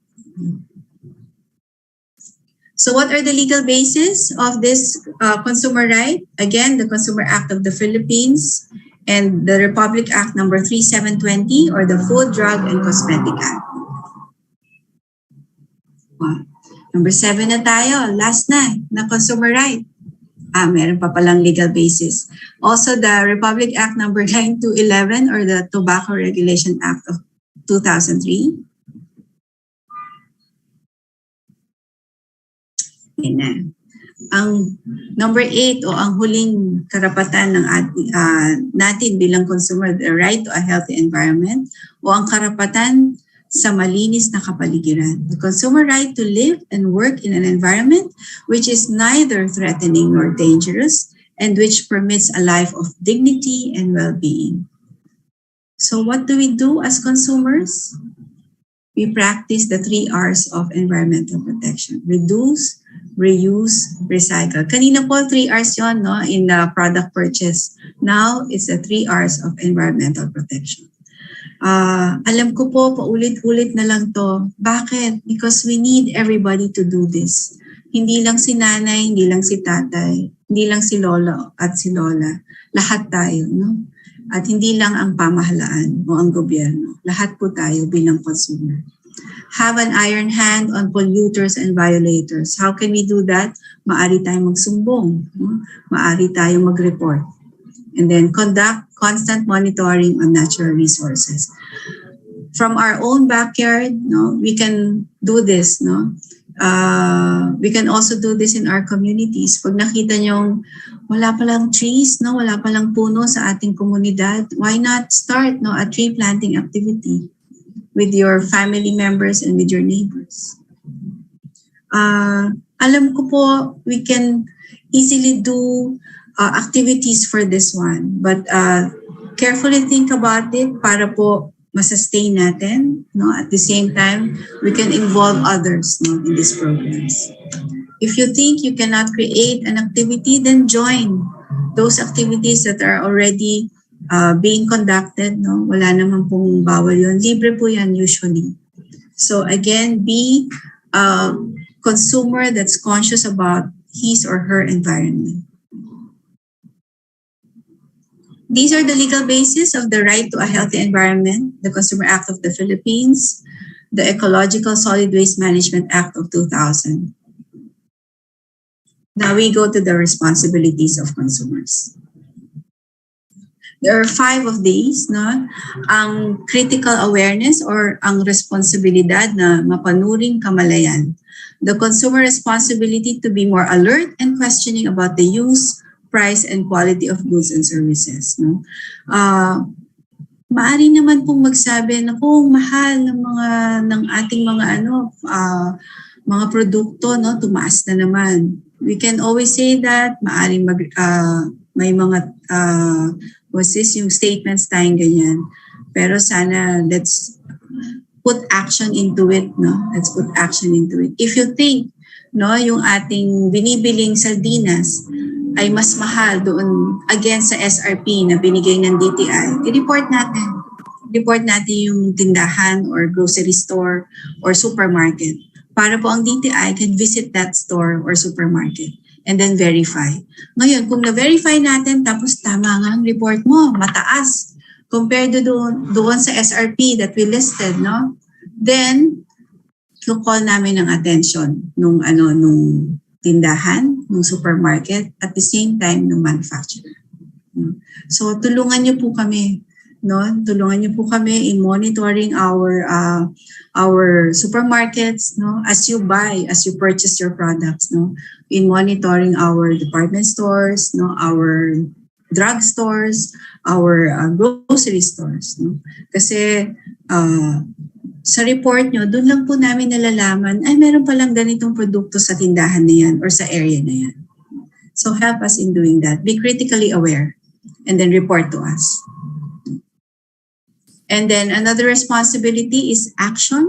So what are the legal basis of this consumer right? Again, the Consumer Act of the Philippines and the Republic Act number 3720 or the Food, Drug, and Cosmetic Act. Wow. Number 7 na tayo. Last na consumer right. Meron pa palang legal basis. Also, the Republic Act number 9211 or the Tobacco Regulation Act of 2003. Yan. Ang number 8 o ang huling karapatan ng natin bilang consumer, the right to a healthy environment o ang karapatan sa malinis na kapaligiran. The consumer right to live and work in an environment which is neither threatening nor dangerous and which permits a life of dignity and well-being. So what do we do as consumers? We practice the 3 R's of environmental protection. Reduce, reuse, recycle. Kanina po, 3 R's yun in the product purchase. Now, it's the 3 R's of environmental protection. Alam ko po, paulit-ulit na lang to. Bakit? Because we need everybody to do this. Hindi lang si nanay, hindi lang si tatay, hindi lang si lolo at si lola. Lahat tayo, no? At hindi lang ang pamahalaan o ang gobyerno. Lahat po tayo bilang consumer. Have an iron hand on polluters and violators. How can we do that? Maari tayong magsumbong. No? Maari tayong mag-report. And then conduct constant monitoring on natural resources. From our own backyard, we can do this. We can also do this in our communities. Pag nakita nyong wala palang trees, wala palang puno sa ating komunidad, why not start a tree planting activity with your family members and with your neighbors? Alam ko po, we can easily do activities for this one, but carefully think about it para po masustain natin. At the same time, we can involve others in these programs. If you think you cannot create an activity, then join those activities that are already being conducted. Wala naman pong bawal yun. Libre po yan usually. So again, be a consumer that's conscious about his or her environment. These are the legal basis of the right to a healthy environment, the Consumer Act of the Philippines, the Ecological Solid Waste Management Act of 2000. Now we go to the responsibilities of consumers. There are 5 of these, ang critical awareness or ang responsibilidad na mapanuring kamalayan. The consumer responsibility to be more alert and questioning about the use, price and quality of goods and services. No? Maari naman pong magsabi na kung mahal ng ating mga mga produkto, no, tumaas na naman. We can always say that maaring may mga yung statements tayong ganyan. Pero sana let's put action into it, no? Let's put action into it. If you think, no, yung ating binibiling sardinas ay mas mahal doon against sa SRP na binigay ng DTI, i-report natin. Report natin yung tindahan or grocery store or supermarket para po ang DTI can visit that store or supermarket and then verify. Ngayon, kung na-verify natin tapos tama nga ang report mo, mataas compared to doon sa SRP that we listed, no? Then, call namin ng attention nung tindahan, nung supermarket, at the same time nung manufacturer. So, tulungan niyo po kami, no? Tulungan niyo po kami in monitoring our supermarkets, no? As you purchase your products, no? In monitoring our department stores, no? Our drug stores, our grocery stores, no? Kasi sa report nyo, doon lang po namin nalalaman, ay meron palang ganitong produkto sa tindahan na yan or sa area na yan. So help us in doing that. Be critically aware and then report to us. And then another responsibility is action.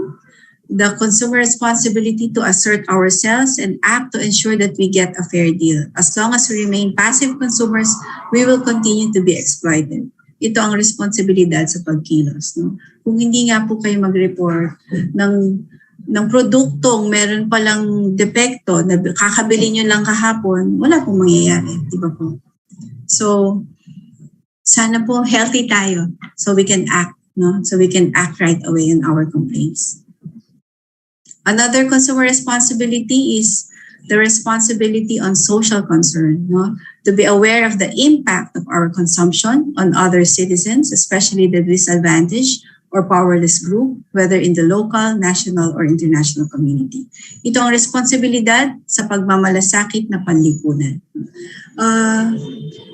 The consumer responsibility to assert ourselves and act to ensure that we get a fair deal. As long as we remain passive consumers, we will continue to be exploited. Ito ang responsibilidad sa pagkilos. No? Kung hindi nga po kayo mag-report ng produktong meron palang depekto na kakabili nyo lang kahapon, wala pong mangyayari. Di ba po? So, sana po healthy tayo so we can act. No? So we can act right away on our complaints. Another consumer responsibility is the responsibility on social concern, no? To be aware of the impact of our consumption on other citizens, especially the disadvantaged or powerless group, whether in the local, national, or international community. Ito ang responsibilidad sa pagmamalasakit na panlipunan.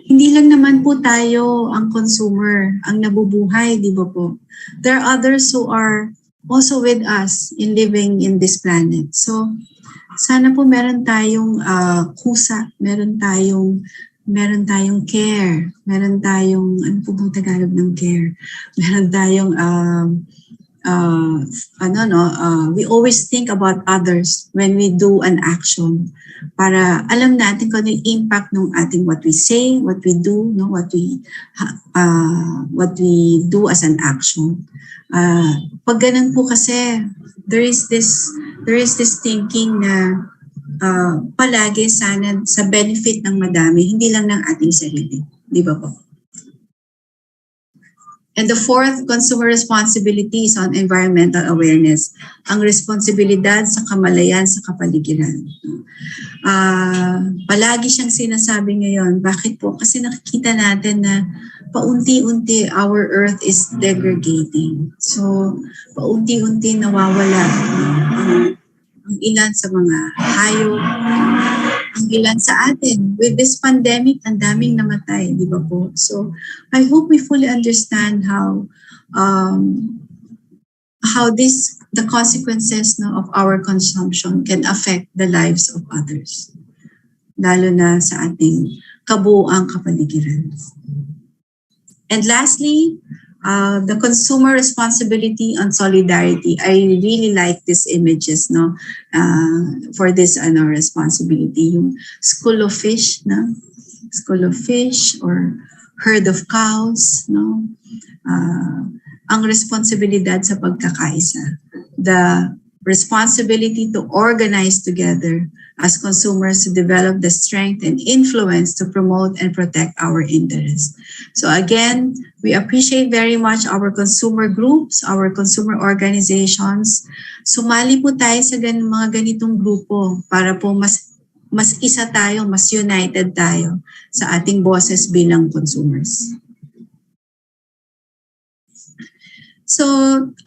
Hindi lang naman po tayo ang consumer, ang nabubuhay, di ba po? There are others who are also with us in living in this planet. So, sana po meron tayong kusa, meron tayong care, meron tayong, ano po bang Tagalog ng care? Meron tayong, we always think about others when we do an action para alam natin kung ano yung impact ng ating what we say, what we do, no, what we do as an action. Pag ganun po kasi, there is this thinking na palagi sana sa benefit ng madami, hindi lang ng ating sarili. Di ba po? And the fourth consumer responsibility is on environmental awareness. Ang responsibilidad sa kamalayan sa kapaligiran. Palagi siyang sinasabi ngayon. Bakit po? Kasi nakikita natin na paunti-unti our earth is degrading. So, paunti-unti nawawala ang ilan sa mga hayop, ang ilan sa atin. With this pandemic, ang daming namatay, di ba po? So, I hope we fully understand how the consequences of our consumption can affect the lives of others. Lalo na sa ating kabuuang kapaligiran. And lastly, the consumer responsibility on solidarity. I really like these images, no, for this responsibility. Yung school of fish, no, school of fish or herd of cows, no. Ang responsibilidad sa pagkakaisa. The responsibility to organize together as consumers to develop the strength and influence to promote and protect our interests. So again, we appreciate very much our consumer groups, our consumer organizations. Sumali po tayo sa mga ganitong grupo para po mas isa tayo, mas united tayo sa ating boses bilang consumers. So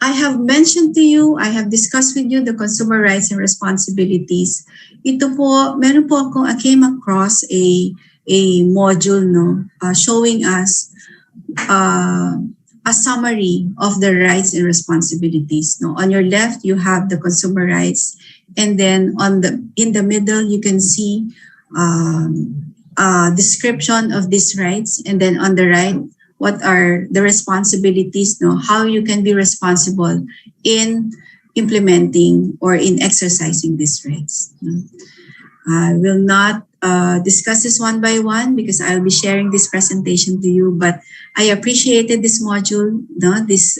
I have mentioned to you, I have discussed with you the consumer rights and responsibilities. Ito po, meron po I came across a a module, no, showing us a summary of the rights and responsibilities. No, on your left you have the consumer rights, and then in the middle you can see a description of these rights, and then on the right, what are the responsibilities? No, how you can be responsible in implementing or in exercising these rights. I will not discuss this one by one because I'll be sharing this presentation to you, but I appreciated this module, no, this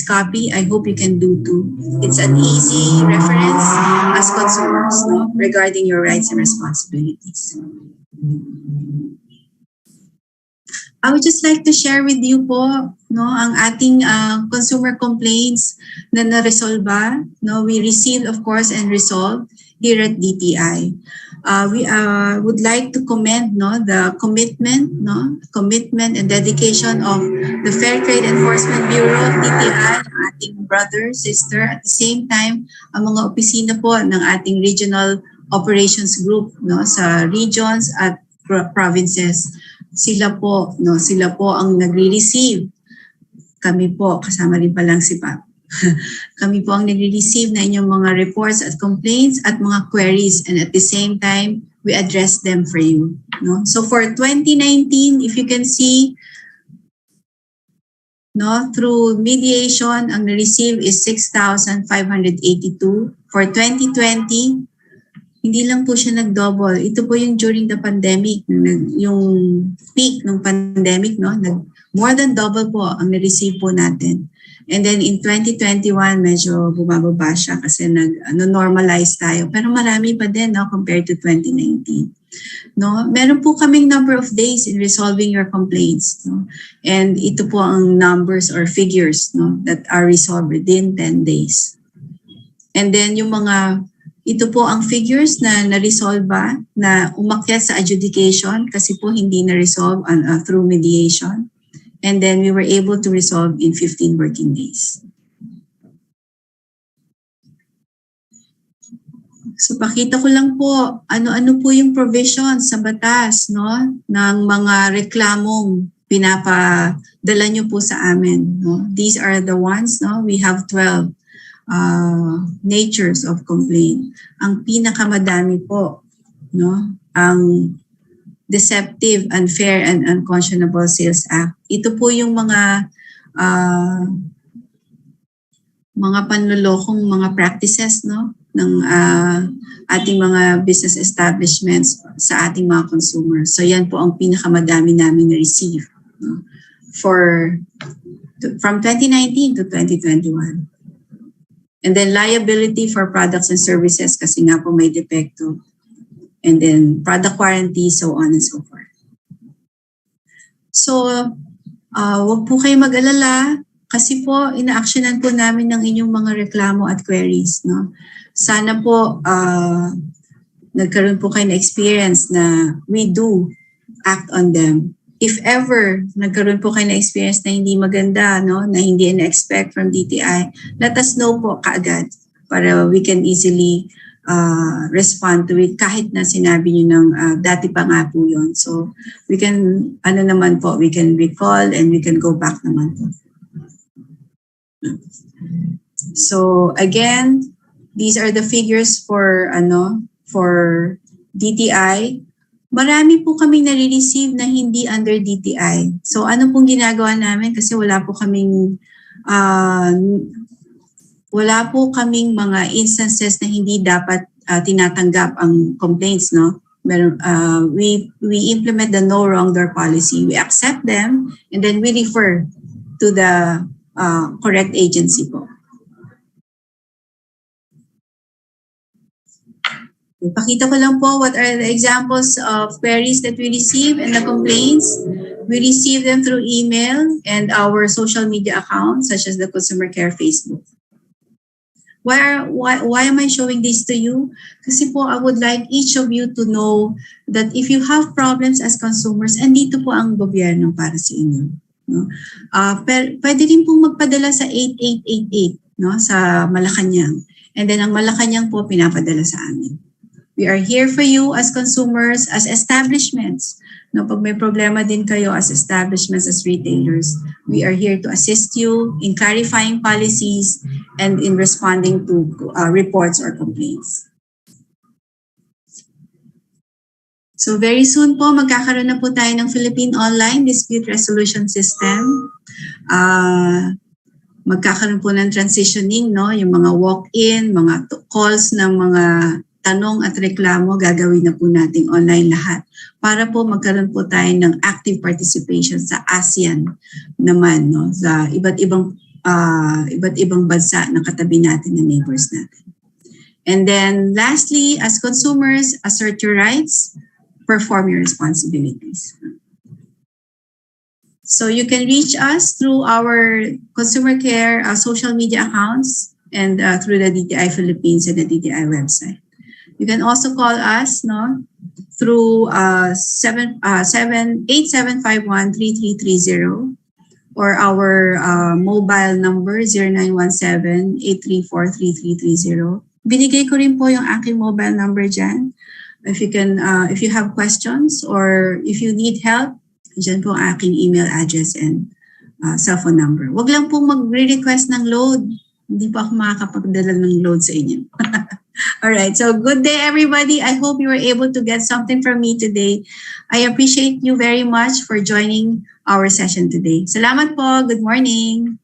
copy. I hope you can do too. It's an easy reference as consumers, no, regarding your rights and responsibilities. I would just like to share with you po, no, ang ating consumer complaints na na-resolba. No, we received, of course, and resolved here at DTI. We would like to commend, no, the commitment and dedication of the Fair Trade Enforcement Bureau of DTI, ating brother, sister, at the same time, ang mga opisina po ng ating regional operations group, no, sa regions at provinces. Sila po ang nagre-receive. Kami po, kasama rin pa lang si Pap. Kami po ang nagre-receive na inyong mga reports at complaints at mga queries, and at the same time, we address them for you. No? So for 2019, if you can see, no, through mediation, ang na-receive is 6,582. For 2020, hindi lang po siya nag-double. Ito po yung during the pandemic, yung peak ng pandemic, no? More than double po ang na-receive po natin. And then in 2021, medyo bumababa siya kasi normalize tayo. Pero marami pa din, no, compared to 2019. No? Meron po kaming number of days in resolving your complaints. No? And ito po ang numbers or figures, no, that are resolved within 10 days. And then yung mga ito po ang figures na na-resolve ba, na umakyat sa adjudication kasi po hindi na-resolve through mediation. And then we were able to resolve in 15 working days. So pakita ko lang po, ano-ano po yung provisions sa batas, no, ng mga reklamong pinapadala nyo po sa amin. No? These are the ones, no, we have 12. Natures of complaint. Ang pinakamadami po, no, ang Deceptive, Unfair, and Unconscionable Sales Act. Ito po yung mga panlolokong mga practices, no, ng ating mga business establishments sa ating mga consumers. So yan po ang pinakamadami namin na-receive, no, from 2019 to 2021. And then liability for products and services kasi nga po may depekto. And then product warranty, so on and so forth. So, wag po kayo mag-alala kasi po ina-actionan po namin ng inyong mga reklamo at queries. No? Sana po nagkaroon po kayo ng experience na we do act on them. If ever nagkaroon po kayo na experience na hindi maganda, no, na hindi na-expect from DTI, let us know po kaagad para we can easily respond to it kahit na sinabi nyo ng dati pa nga po yun. So we can, we can recall and we can go back naman po. So again, these are the figures for DTI. Marami po kaming nare-receive na hindi under DTI. So ano pong ginagawa namin kasi wala po kaming mga instances na hindi dapat tinatanggap ang complaints, no? We implement the no wrong door policy. We accept them and then we refer to the correct agency po. Pakita ko lang po what are the examples of queries that we receive and the complaints. We receive them through email and our social media accounts such as the Consumer Care Facebook. Why am I showing this to you? Kasi po I would like each of you to know that if you have problems as consumers, andito po ang gobyerno para sa inyo. No? Pwede rin po magpadala sa 8888, no, sa Malacanang. And then ang Malacanang po pinapadala sa amin. We are here for you as consumers, as establishments. No, pag may problema din kayo as establishments, as retailers, we are here to assist you in clarifying policies and in responding to reports or complaints. So very soon po, magkakaroon na po tayo ng Philippine Online Dispute Resolution System. Magkakaroon po ng transitioning, no? Yung mga walk-in, mga calls ng mga tanong at reklamo, gagawin na po natin online lahat. Para po magkaroon po tayo ng active participation sa ASEAN naman, no? Sa iba't ibang bansa na katabi natin na neighbors natin. And then lastly, as consumers, assert your rights, perform your responsibilities. So you can reach us through our consumer care social media accounts and through the DTI Philippines and the DTI website. You can also call us, no, through 8751-3330 or our mobile number 0917-834-3330. Binigay ko rin po yung aking mobile number dyan. If you have questions or if you need help, dyan po ang aking email address and cellphone number. Wag lang po mag-request ng load. Hindi po ako makakapagdala ng load sa inyo. All right. So good day, everybody. I hope you were able to get something from me today. I appreciate you very much for joining our session today. Salamat po. Good morning.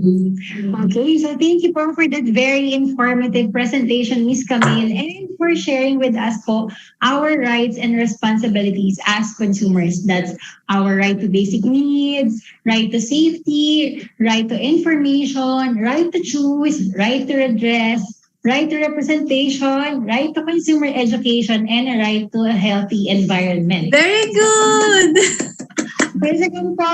Okay, so thank you po for that very informative presentation, Ms. Camille, and for sharing with us po our rights and responsibilities as consumers. That's our right to basic needs, right to safety, right to information, right to choose, right to redress, right to representation, right to consumer education, and a right to a healthy environment. Very good! First again po,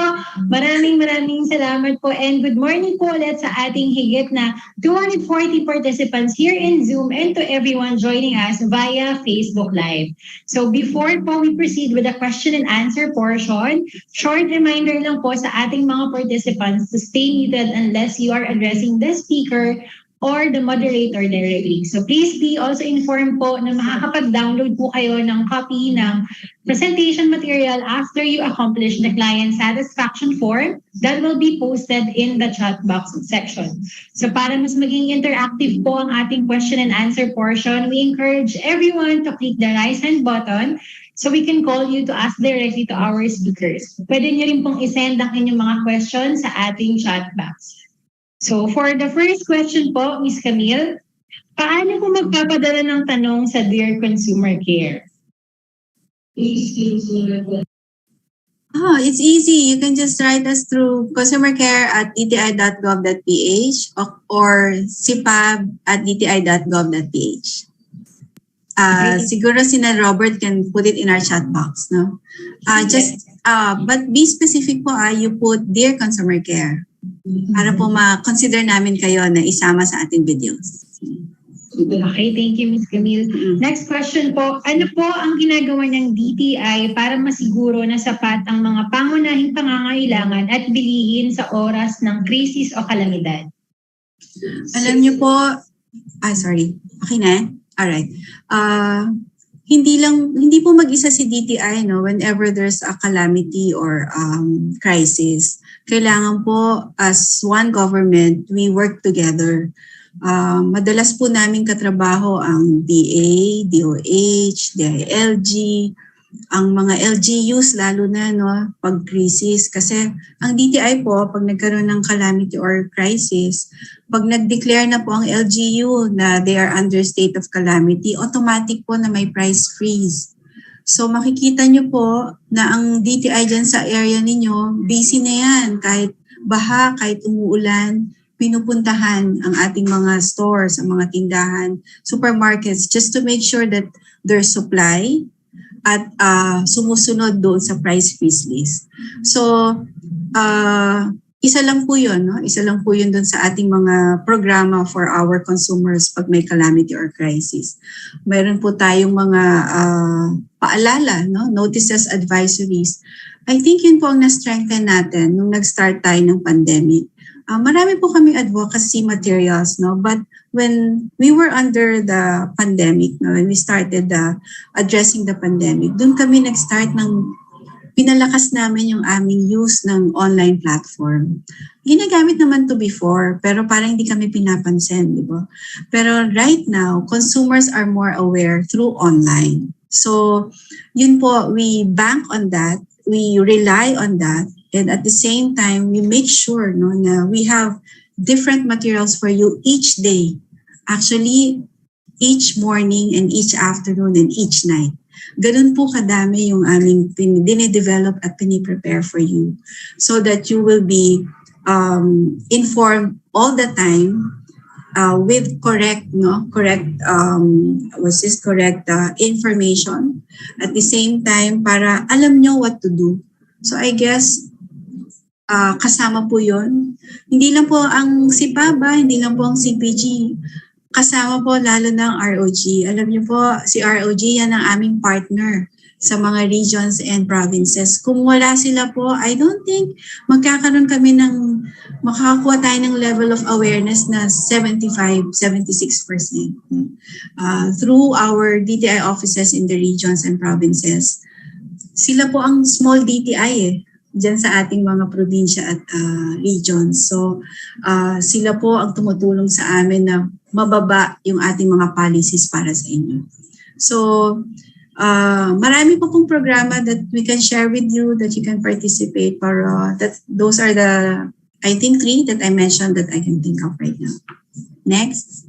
maraming salamat po and good morning po ulit sa ating higit na 240 participants here in Zoom and to everyone joining us via Facebook Live. So before po we proceed with the question and answer portion, short reminder lang po sa ating mga participants to stay muted unless you are addressing the speaker or the moderator directly. So please be also informed po na makakapag-download po kayo ng copy ng presentation material after you accomplish the client satisfaction form that will be posted in the chat box section. So para mas maging interactive po ang ating question and answer portion, we encourage everyone to click the raise hand button so we can call you to ask directly to our speakers. Pwede nyo rin pong isend ang inyong mga questions sa ating chat box. So for the first question po, Ms. Camille, paano po magpapadala ng tanong sa Dear Consumer Care? It's easy. You can just write us through consumercare@dti.gov.ph or sipab@dti.gov.ph. Siguro sina Robert can put it in our chat box, no? But be specific po, you put Dear Consumer Care. Para po ma-consider namin kayo na isama sa ating videos. Okay, thank you, Ms. Camille. Next question po, ano po ang ginagawa ng DTI para masiguro na sapat ang mga pangunahing pangangailangan at bilihin sa oras ng krisis o kalamidad? Alam niyo po, sorry, okay na? Alright. Hindi po mag-isa si DTI, no, whenever there's a calamity or crisis. Kailangan po as one government, we work together. Madalas po namin katrabaho ang DA, DOH, DILG, ang mga LGUs lalo na, no, pag crisis. Kasi ang DTI po, pag nagkaroon ng calamity or crisis, pag nag-declare na po ang LGU na they are under state of calamity, automatic po na may price freeze. So makikita nyo po na ang DTI dyan sa area ninyo, busy na yan. Kahit baha, kahit umuulan, pinupuntahan ang ating mga stores, ang mga tindahan, supermarkets, just to make sure that there's supply at sumusunod doon sa price freeze list. So, isa lang po yun, no? Isa lang po yun doon sa ating mga programa for our consumers pag may calamity or crisis. Meron po tayong mga paalala, no? Notices, advisories. I think yun po ang na-strengthen natin nung nag-start tayo ng pandemic. marami po kaming advocacy materials, no? But when we were under the pandemic, no, when we started addressing the pandemic, doon kami nag-start ng pinalakas namin yung aming use ng online platform. Ginagamit naman to before, pero parang hindi kami pinapansin, di ba? Pero right now, consumers are more aware through online. So, yun po, we bank on that, we rely on that, and at the same time, we make sure no, na we have different materials for you each day. Actually, each morning and each afternoon and each night. Ganun po kadami yung aming dine-develop at piniprepare for you so that you will be informed all the time with correct information at the same time para alam nyo what to do. So I guess kasama po yun. Hindi lang po ang CPABA, hindi lang po ang CPG. Kasama po lalo ng ROG. Alam niyo po, si ROG yan ang aming partner sa mga regions and provinces. Kung wala sila po, I don't think makakaroon kami makakakuha tayo ng level of awareness na 75-76% through our DTI offices in the regions and provinces. Sila po ang small DTI dyan sa ating mga probinsya at regions. So, sila po ang tumutulong sa amin na mababa yung ating mga policies para sa inyo. So, marami po pong programa that we can share with you that you can participate. Those are the, I think, 3 that I mentioned that I can think of right now. Next.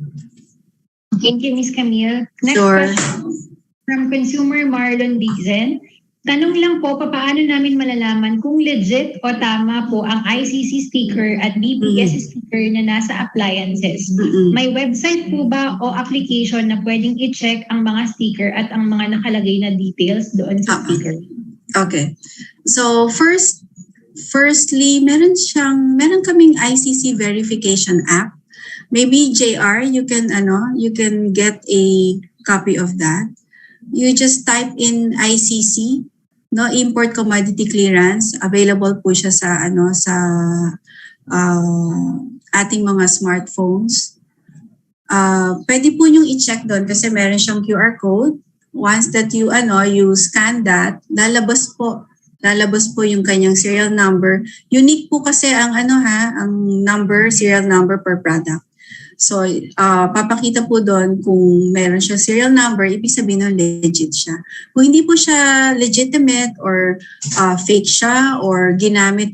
Thank you, Ms. Camille. Next Sure. question from consumer Marlon Dixon. Tanong lang po, paano namin malalaman kung legit o tama po ang ICC sticker at BPS sticker na nasa appliances? May website po ba o application na pwedeng i-check ang mga sticker at ang mga nakalagay na details doon sa sticker? Okay. So firstly, meron kaming ICC verification app. Maybe JR, you can get a copy of that. You just type in ICC, no, import commodity clearance. Available po siya sa ating mga smartphones. Pwede po yung i-check doon kasi meron siyang QR code. Once that you scan that, lalabas po yung kanyang serial number. Unique po kasi ang serial number per product. So, papakita po doon kung meron siya serial number, ibig sabihin na legit siya. Kung hindi po siya legitimate or fake siya or ginamit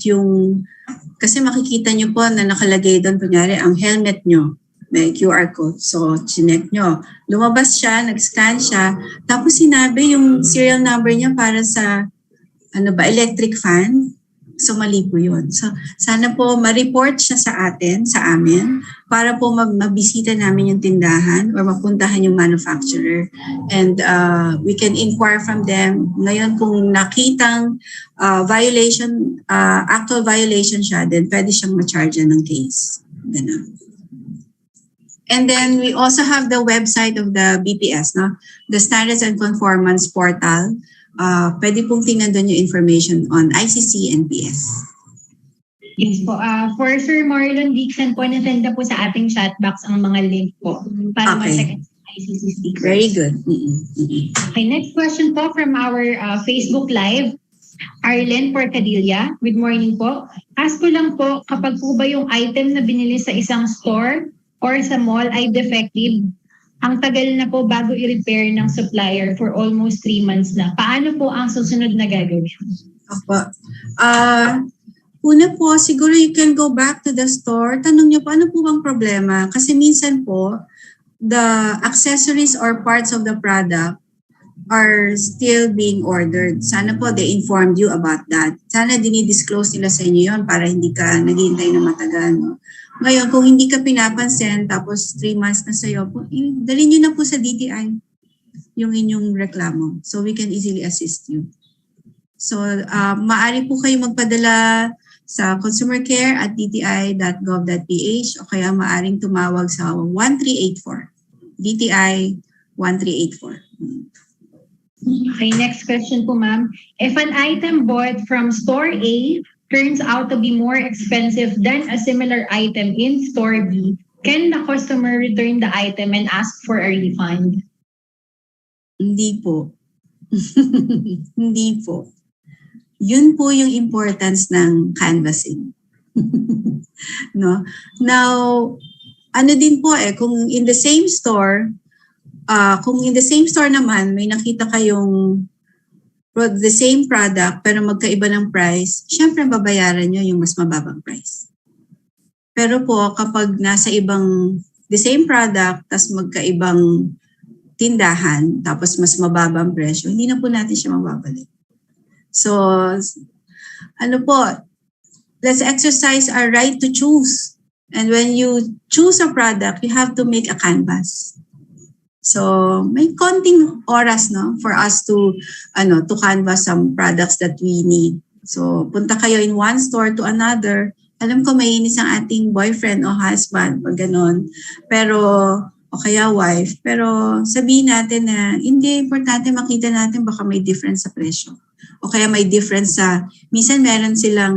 kasi makikita nyo po na nakalagay doon, kunyari, ang helmet nyo, may QR code. So, chinek nyo. Lumabas siya, nag-scan siya, tapos sinabi yung serial number niya para sa, electric fan. So, mali po yun. So, sana po ma-report siya sa amin, para po mabisita namin yung tindahan or mapuntahan yung manufacturer. And we can inquire from them. Ngayon, kung nakitang actual violation siya, then pwede siyang ma-charge ng case. Ganun. And then, we also have the website of the BPS, no? The Standards and Conformance Portal. Pwede pong tingnan doon yung information on ICC and PS. Yes po. For Sir Marlon Dixon po, nasend na po sa ating chat box ang mga link po para ma-check ang ICC stickers. Very good. Okay, next question po from our Facebook Live. Arlen Porcadilla, good morning po. Ask ko lang po, kapag po ba yung item na binili sa isang store or sa mall ay defective, ang tagal na po bago i-repair ng supplier for almost 3 months na. Paano po ang susunod na gagawin? Una po, siguro you can go back to the store. Tanong nyo po, ano po bang problema? Kasi minsan po, the accessories or parts of the product are still being ordered. Sana po they informed you about that. Sana dinidisclose nila sa inyo yun para hindi ka naghihintay na matagal. No? Ngayon, kung hindi ka pinapansin, tapos 3 months na sa'yo, dalhin nyo na po sa DTI yung inyong reklamo. So we can easily assist you. So maaari po kayo magpadala sa consumercare@dti.gov.ph o kaya maaring tumawag sa 1384. DTI 1384. Okay, next question po ma'am. If an item bought from store A turns out to be more expensive than a similar item in store B, can the customer return the item and ask for a refund? Hindi po. Hindi po. Yun po yung importance ng canvassing. No? Now, ano din po kung in the same store, naman may nakita kayong the same product pero magkaiba ng price, syempre babayaran nyo yung mas mababang price. Pero po kapag nasa ibang the same product tas magkaibang tindahan tapos mas mababang presyo, hindi na po natin siya mababalik. So, let's exercise our right to choose. And when you choose a product, you have to make a canvas. So, may konting oras for us to canvas some products that we need. So, punta kayo in one store to another. Alam ko mainis ang ating boyfriend o husband pag ganon. Pero, o kaya wife. Pero sabihin natin na hindi importante makita natin baka may difference sa presyo. O kaya may difference sa, minsan meron silang,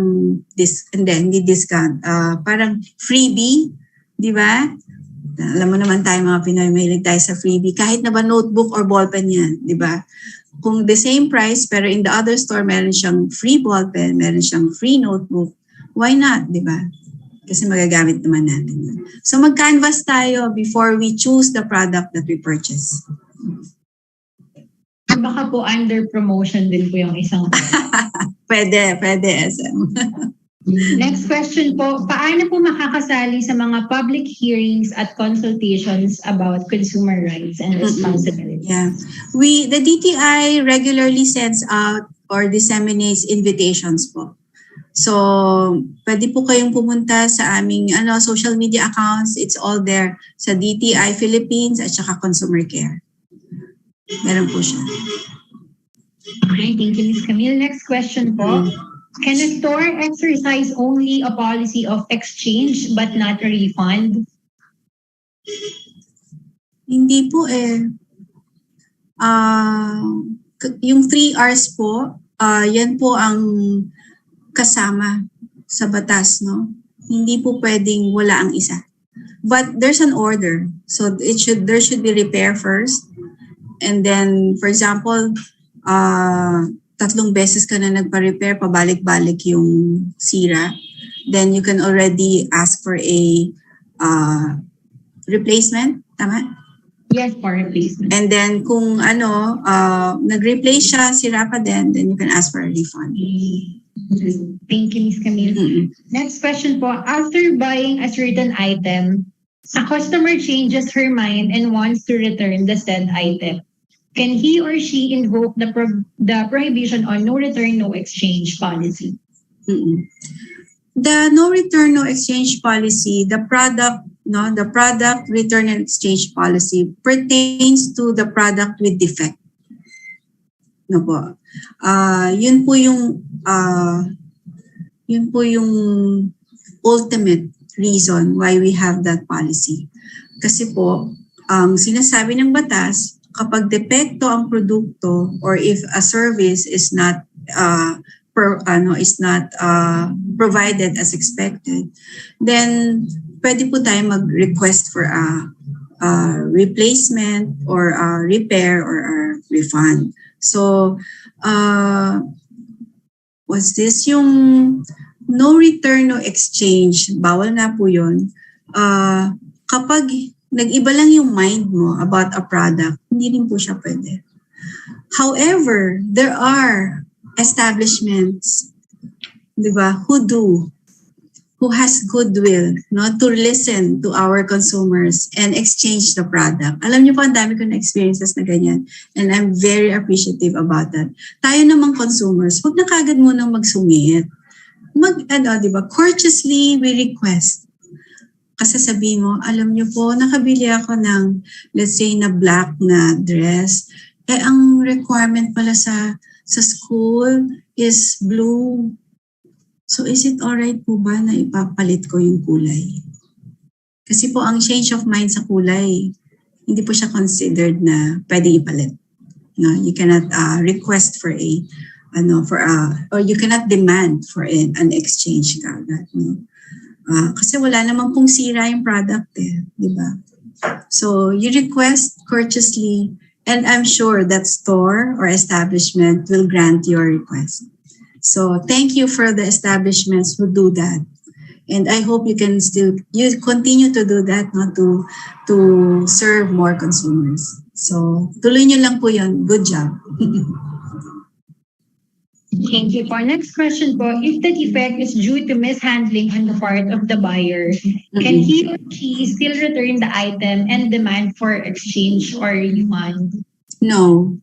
hindi discount, parang freebie, di ba? Alam mo naman tayo mga Pinoy, mahilig tayo sa freebie. Kahit na ba notebook or ballpen yan, di ba? Kung the same price, pero in the other store, meron siyang free ballpen, meron siyang free notebook, why not, di ba? Kasi magagamit naman natin yun. So mag-canvas tayo before we choose the product that we purchase. Baka po under promotion din po yung isang. Pwede SM. Next question po, paano po makakasali sa mga public hearings at consultations about consumer rights and responsibilities? Yeah. The DTI regularly sends out or disseminates invitations po. So, pwede po kayong pumunta sa aming social media accounts. It's all there sa DTI Philippines at saka Consumer Care. Meron po siya. Okay, thank you, Ms. Camille. Next question po. Can a store exercise only a policy of exchange but not a refund? Hindi po yung 3 R's po, yan po ang kasama sa batas, no? Hindi po pwedeng wala ang isa. But there's an order. So there should be repair first. And then, for example, 3 beses ka na nagpa-repair, pabalik-balik yung sira. Then you can already ask for a replacement. Tama? Yes, for replacement. And then kung nag-replace siya, sira pa din, then you can ask for a refund. Thank you, Ms. Camille. Next question po. After buying a certain item, a customer changes her mind and wants to return the said item. Can he or she invoke the prohibition on no return, no exchange policy? The no return, no exchange policy, the product return and exchange policy pertains to the product with defect. No po. Yun po yung ultimate reason why we have that policy. Kasi po, ang sinasabi ng batas, kapag depekto ang produkto or if a service is not provided as expected, then pwede po tayo mag-request for a replacement or a repair or a refund. So, what's this? Yung no return, no exchange, bawal na po yun. Kapag nag-iba lang yung mind mo about a product, hindi rin po siya pwede. However, there are establishments, di ba, who has goodwill, to listen to our consumers and exchange the product. Alam niyo po, ang dami ko na experiences na ganyan. And I'm very appreciative about that. Tayo namang consumers, huwag na kagad munang magsungit. Di ba, courteously we request. Kasi sabihin mo, alam niyo po, nakabili ako ng, let's say, na black na dress. Ang requirement pala sa school is blue. So is it alright po ba na ipapalit ko yung kulay? Kasi po ang change of mind sa kulay, hindi po siya considered na pwedeng ipalit. No, you cannot request for a or you cannot demand for an exchange kagad, no? Kasi wala namang pong sira yung product di ba? So you request courteously, and I'm sure that store or establishment will grant your request. So thank you for the establishments who do that. And I hope you continue to do that, no, to serve more consumers. So tuloy nyo lang po yun. Good job. Thank you po. Next question po. If the defect is due to mishandling on the part of the buyer, can he or she still return the item and demand for exchange or refund? No.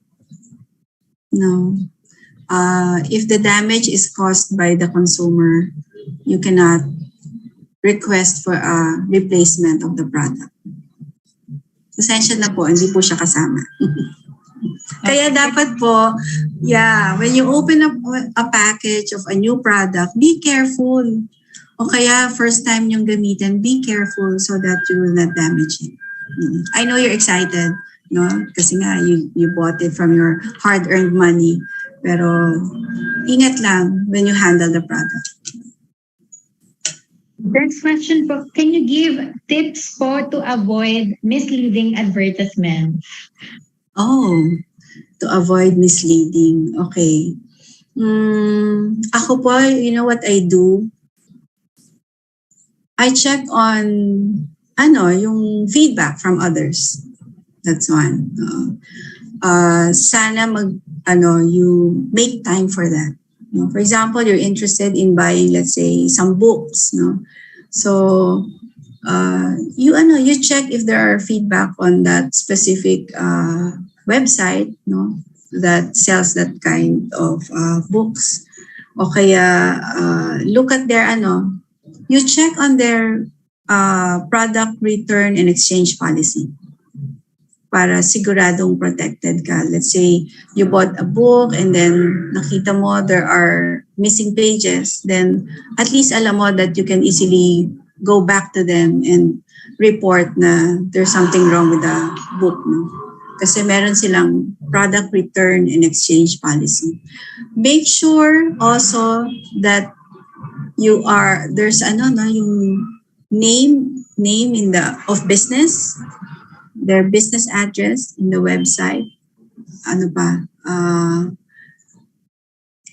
If the damage is caused by the consumer, you cannot request for a replacement of the product. Essential na po, hindi po siya kasama. Kaya dapat po, when you open up a package of a new product, be careful. O kaya first time yung gamitin, be careful so that you will not damage it. I know you're excited, no? Kasi nga, you bought it from your hard-earned money. Pero ingat lang when you handle the product. Next question po, can you give tips po to avoid misleading advertisements? To avoid misleading. Okay. Ako po, you know what I do? I check on yung feedback from others. That's one. Sana you make time for that. For example, you're interested in buying, let's say, some books, no? So you check if there are feedback on that specific website, no, that sells that kind of books. O kaya look at their you check on their product return and exchange policy para siguradong protected ka. Let's say you bought a book and then nakita mo there are missing pages, then at least alam mo that you can easily go back to them and report na there's something wrong with the book, no? Kasi meron silang product return and exchange policy. Make sure also that there's yung name in the of business, their business address in the website,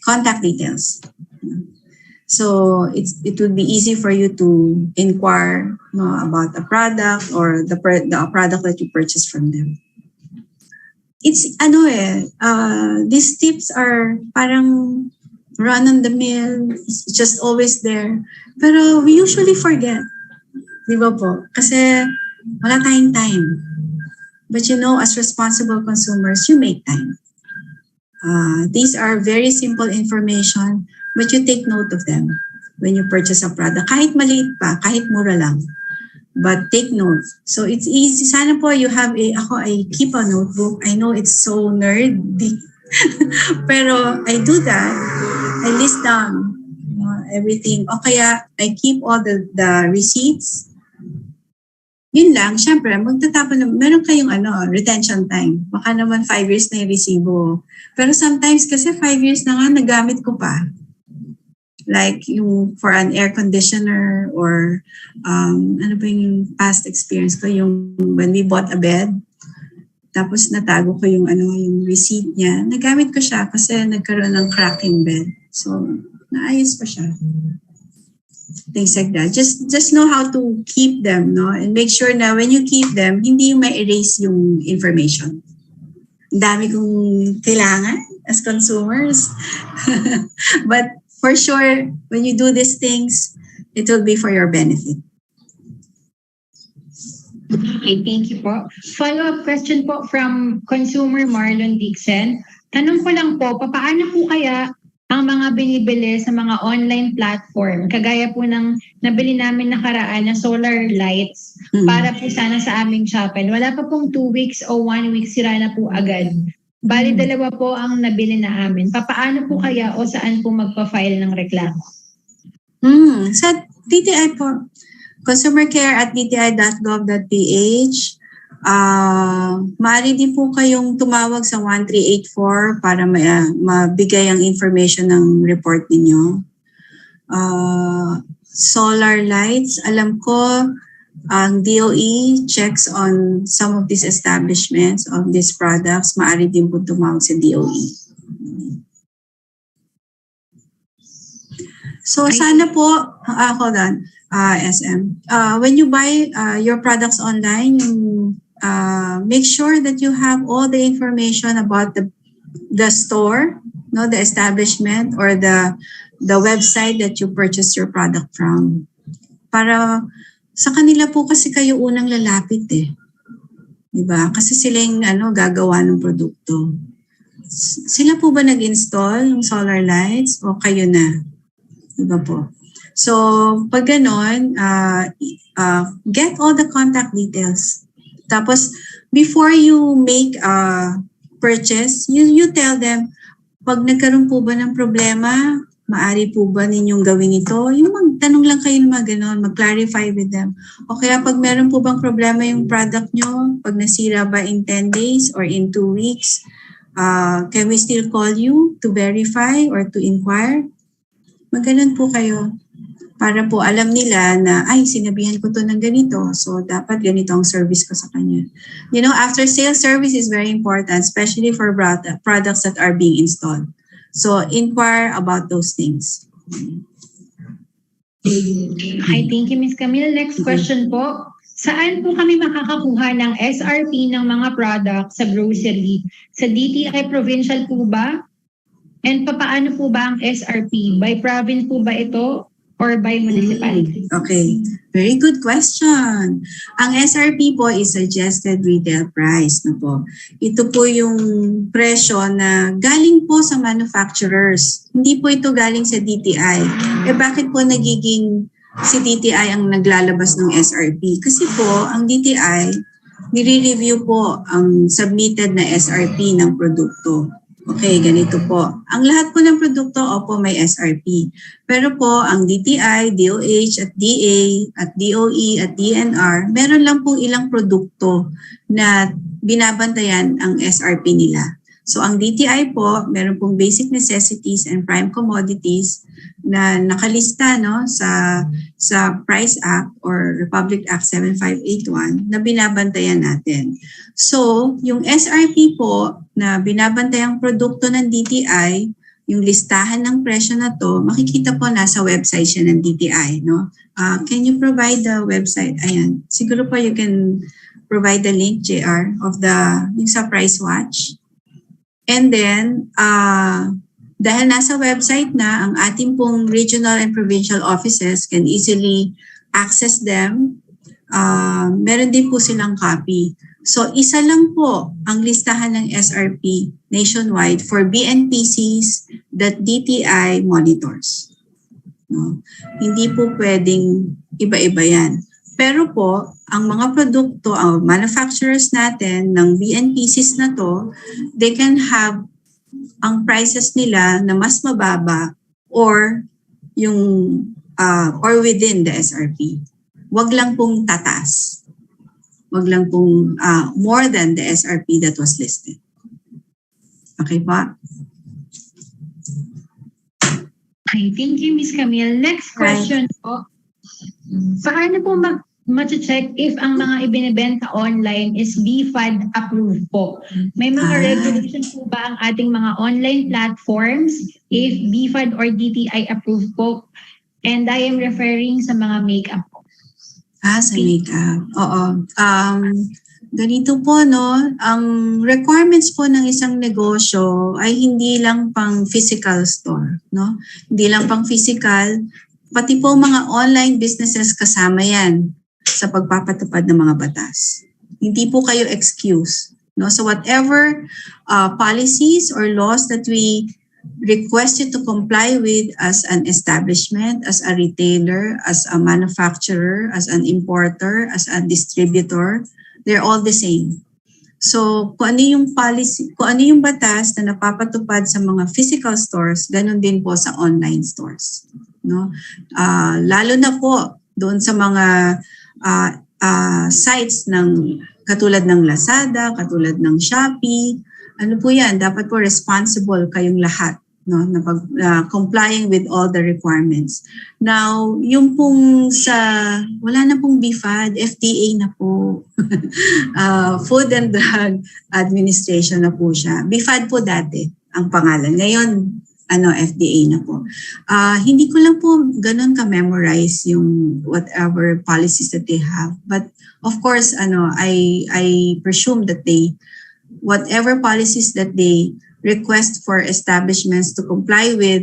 contact details. So it would be easy for you to inquire about the product or the product that you purchased from them. It's these tips are parang run on the mill, it's just always there. Pero we usually forget. Di ba po? Kasi wala tayong time. But as responsible consumers, you make time. These are very simple information, but you take note of them when you purchase a product. Kahit maliit pa, kahit mura lang. But take notes. So it's easy. Sana po you have I keep a notebook. I know it's so nerdy. Pero I do that. I list down everything. O kaya I keep all the receipts. Yun lang, syempre, magtatapon na, meron kayong retention time. Baka naman 5 years na yung resibo. Pero sometimes kasi 5 years na nga, nagamit ko pa. Like yung for an air conditioner or yung past experience ko, yung when we bought a bed, tapos natago ko yung receipt niya. Nagamit ko siya kasi nagkaroon ng crack in bed. So, naayos pa siya. Things like that. Just know how to keep them, no? And make sure na when you keep them, hindi yung ma-erase yung information. Ang dami kong kailangan as consumers. But for sure, when you do these things, it will be for your benefit. Okay, thank you po. Follow-up question po from consumer Marlon Dixon. Tanong ko lang po, paano po kaya ang mga binibili sa mga online platform, kagaya po ng nabili namin nakaraan na solar lights para po sana sa aming chapel. Wala pa pong 2 weeks o 1 week, sira na po agad. Bali, 2 po ang nabili na amin. Papaano po kaya o saan po magpa-file ng reklamo? Sa DTI po, consumercare@dti.gov.ph, Maaari din po kayong tumawag sa 1384 para mabigay ang information ng report ninyo. Solar lights, alam ko ang DOE checks on some of these establishments of these products. Maaari din po tumawag sa DOE. So sana po, hold on, SM. When you buy your products online, make sure that you have all the information about the store, no, the establishment or the website that you purchase your product from. Para sa kanila po kasi kayo unang lalapit eh. Diba? Kasi sila yung gagawa ng produkto. Sila po ba nag-install ng solar lights o kayo na? Diba po? So, pag ganon, get all the contact details. Tapos, before you make a purchase, you tell them, pag nagkaroon po ba ng problema, maaari po ba ninyong gawin ito? Yung magtanong lang kayo ng mga ganon, mag-clarify with them. O kaya pag meron po bang problema yung product nyo, pag nasira ba in 10 days or in 2 weeks, can we still call you to verify or to inquire? Maganon po kayo para po alam nila na, ay, sinabihan ko to ng ganito, so dapat ganito ang service ko sa kanya. You know, after sales service is very important, especially for products that are being installed. So, inquire about those things. Hi, thank you, Ms. Camille. Next question po. Saan po kami makakakuha ng SRP ng mga products sa grocery? Sa DTI Provincial po ba? And paano po ba ang SRP? By province po ba ito or by municipality? Okay, very good question. Ang SRP po is suggested retail price. No po. Ito po yung presyo na galing po sa manufacturers. Hindi po ito galing sa DTI. Bakit po nagiging si DTI ang naglalabas ng SRP? Kasi po, ang DTI, nire-review po ang submitted na SRP ng produkto. Okay, ganito po. Ang lahat po ng produkto, opo, may SRP. Pero po, ang DTI, DOH, at DA, at DOE, at DNR, meron lang pong ilang produkto na binabantayan ang SRP nila. So, ang DTI po, meron pong basic necessities and prime commodities na nakalista no, sa Price Act or Republic Act 7581 na binabantayan natin. So, yung SRP po na binabantayang produkto ng DTI, yung listahan ng presyo na to, makikita po nasa website siya ng DTI. No? Can you provide the website? Ayan. Siguro po you can provide the link, JR, of yung sa Price Watch. And then, dahil nasa website na, ang ating pong regional and provincial offices can easily access them. Meron din po silang copy. So, isa lang po ang listahan ng SRP nationwide for BNPCs that DTI monitors. No? Hindi po pwedeng iba-iba yan. Pero po, ang mga produkto, ang manufacturers natin ng BNPCs na to, they can have ang prices nila na mas mababa or or within the SRP. Wag lang pong tataas. Wag lang pong more than the SRP that was listed. Okay pa? Okay, thank you, Ms. Camille. Next question po. Paano po ma-check if ang mga ibinibenta online is BFAD approved po? May mga regulation po ba ang ating mga online platforms if BFAD or DTI approved po? And I am referring sa mga makeup po. Sa makeup. Oo. Ganito po, no? Ang requirements po ng isang negosyo ay hindi lang pang physical store, no? Hindi lang pang physical, pati po mga online businesses kasama yan sa pagpapatupad ng mga batas. Hindi po kayo excuse, no? So whatever policies or laws that we request you to comply with as an establishment, as a retailer, as a manufacturer, as an importer, as a distributor, they're all the same. So kung ano yung policy, kung ano yung batas na napapatupad sa mga physical stores, ganun din po sa online stores, no? Lalo na po doon sa mga sites ng katulad ng Lazada, katulad ng Shopee. Ano po yan? Dapat po responsible kayong lahat, no, na complying with all the requirements. Now, yung pong wala na pong BFAD, FDA na po. Food and Drug Administration na po siya. BFAD po dati ang pangalan. Ngayon, FDA na po. Hindi ko lang po ganun ka-memorize yung whatever policies that they have. But of course, I presume that whatever policies that they request for establishments to comply with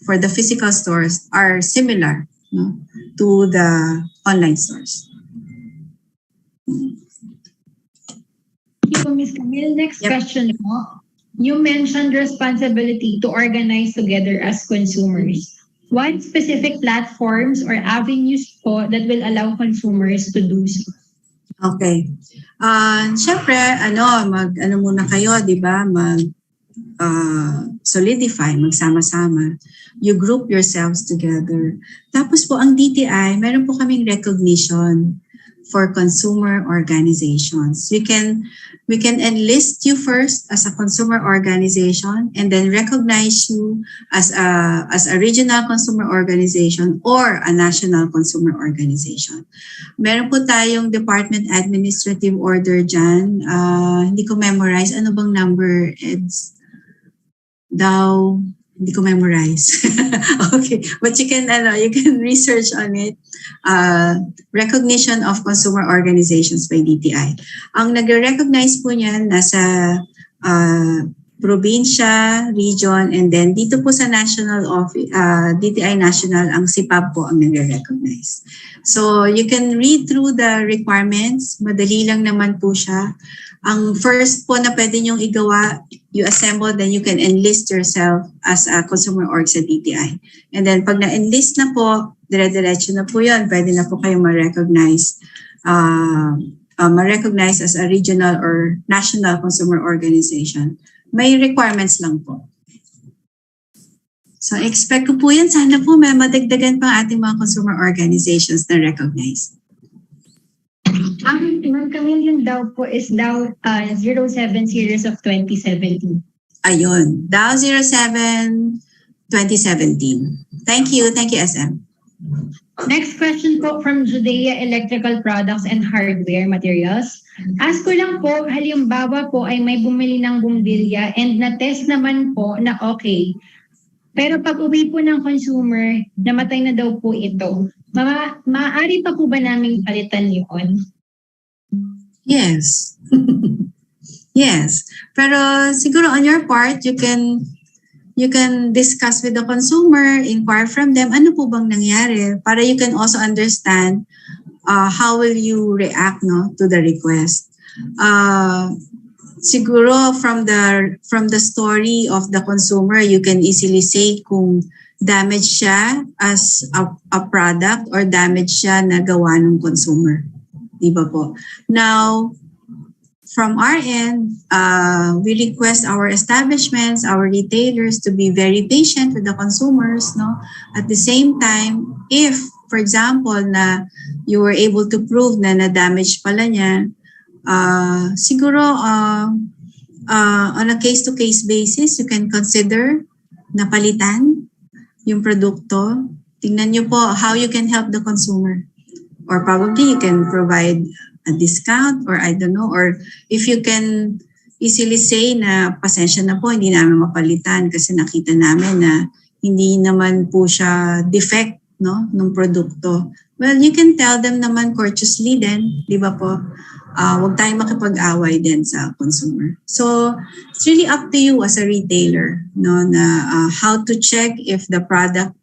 for the physical stores are similar, no, to the online stores. Thank you, Ms. Camille. Next question po. You mentioned responsibility to organize together as consumers. What specific platforms or avenues po that will allow consumers to do so? Okay. Siyempre, muna kayo, di ba? Solidify, magsama-sama. You group yourselves together. Tapos po, ang DTI, meron po kaming recognition for consumer organizations. We can enlist you first as a consumer organization and then recognize you as a regional consumer organization or a national consumer organization. Meron po tayong Department Administrative Order dyan. Hindi ko memorize. Ano bang number, Eds? Hindi ko memorize. Okay, but you can research on it. Recognition of consumer organizations by DTI. Ang nagre-recognize po niyan nasa probinsya, region, and then dito po sa national office, DTI National, ang SIPAB po ang nagre-recognize. So you can read through the requirements. Madali lang naman po siya. Ang first po na pwede niyong igawa, you assemble, then you can enlist yourself as a consumer org sa DTI. And then pag na-enlist na po, dire-diretso na po yun. Pwede na po kayong ma-recognize as a regional or national consumer organization. May requirements lang po. So expect ko po yan. Sana po may madagdagan pa ating mga consumer organizations na recognized. Ma'am Camille, yun daw po is DAO 07 series of 2017. Ayun, DAO 07 2017. Thank you, SM. Next question po from Judea Electrical Products and Hardware Materials. Ask ko lang po, halimbawa po ay may bumili ng bumbilya and na-test naman po na okay. Pero pag uwi po ng consumer, namatay na daw po ito. Maaari pa po ba namin palitan yun? Yes. Yes. Pero siguro on your part, you can discuss with the consumer, inquire from them, ano po bang nangyari? Para you can also understand how will you react, no, to the request. Siguro from the story of the consumer, you can easily say kung damage siya as a product or damage siya na gawa ng consumer. Di ba po? Now, from our end, we request our establishments, our retailers to be very patient with the consumers. No? At the same time, if, for example, na you were able to prove na na-damage pala niya, siguro on a case-to-case basis, you can consider na palitan yung produkto. Tingnan nyo po how you can help the consumer. Or probably you can provide a discount or I don't know. Or if you can easily say na pasensya na po, hindi namin mapalitan kasi nakita namin na hindi naman po siya defect, no, ng produkto. Well, you can tell them naman courteously din, di ba po? Huwag tayong makipag-away din sa consumer. So, it's really up to you as a retailer, no, na how to check if the product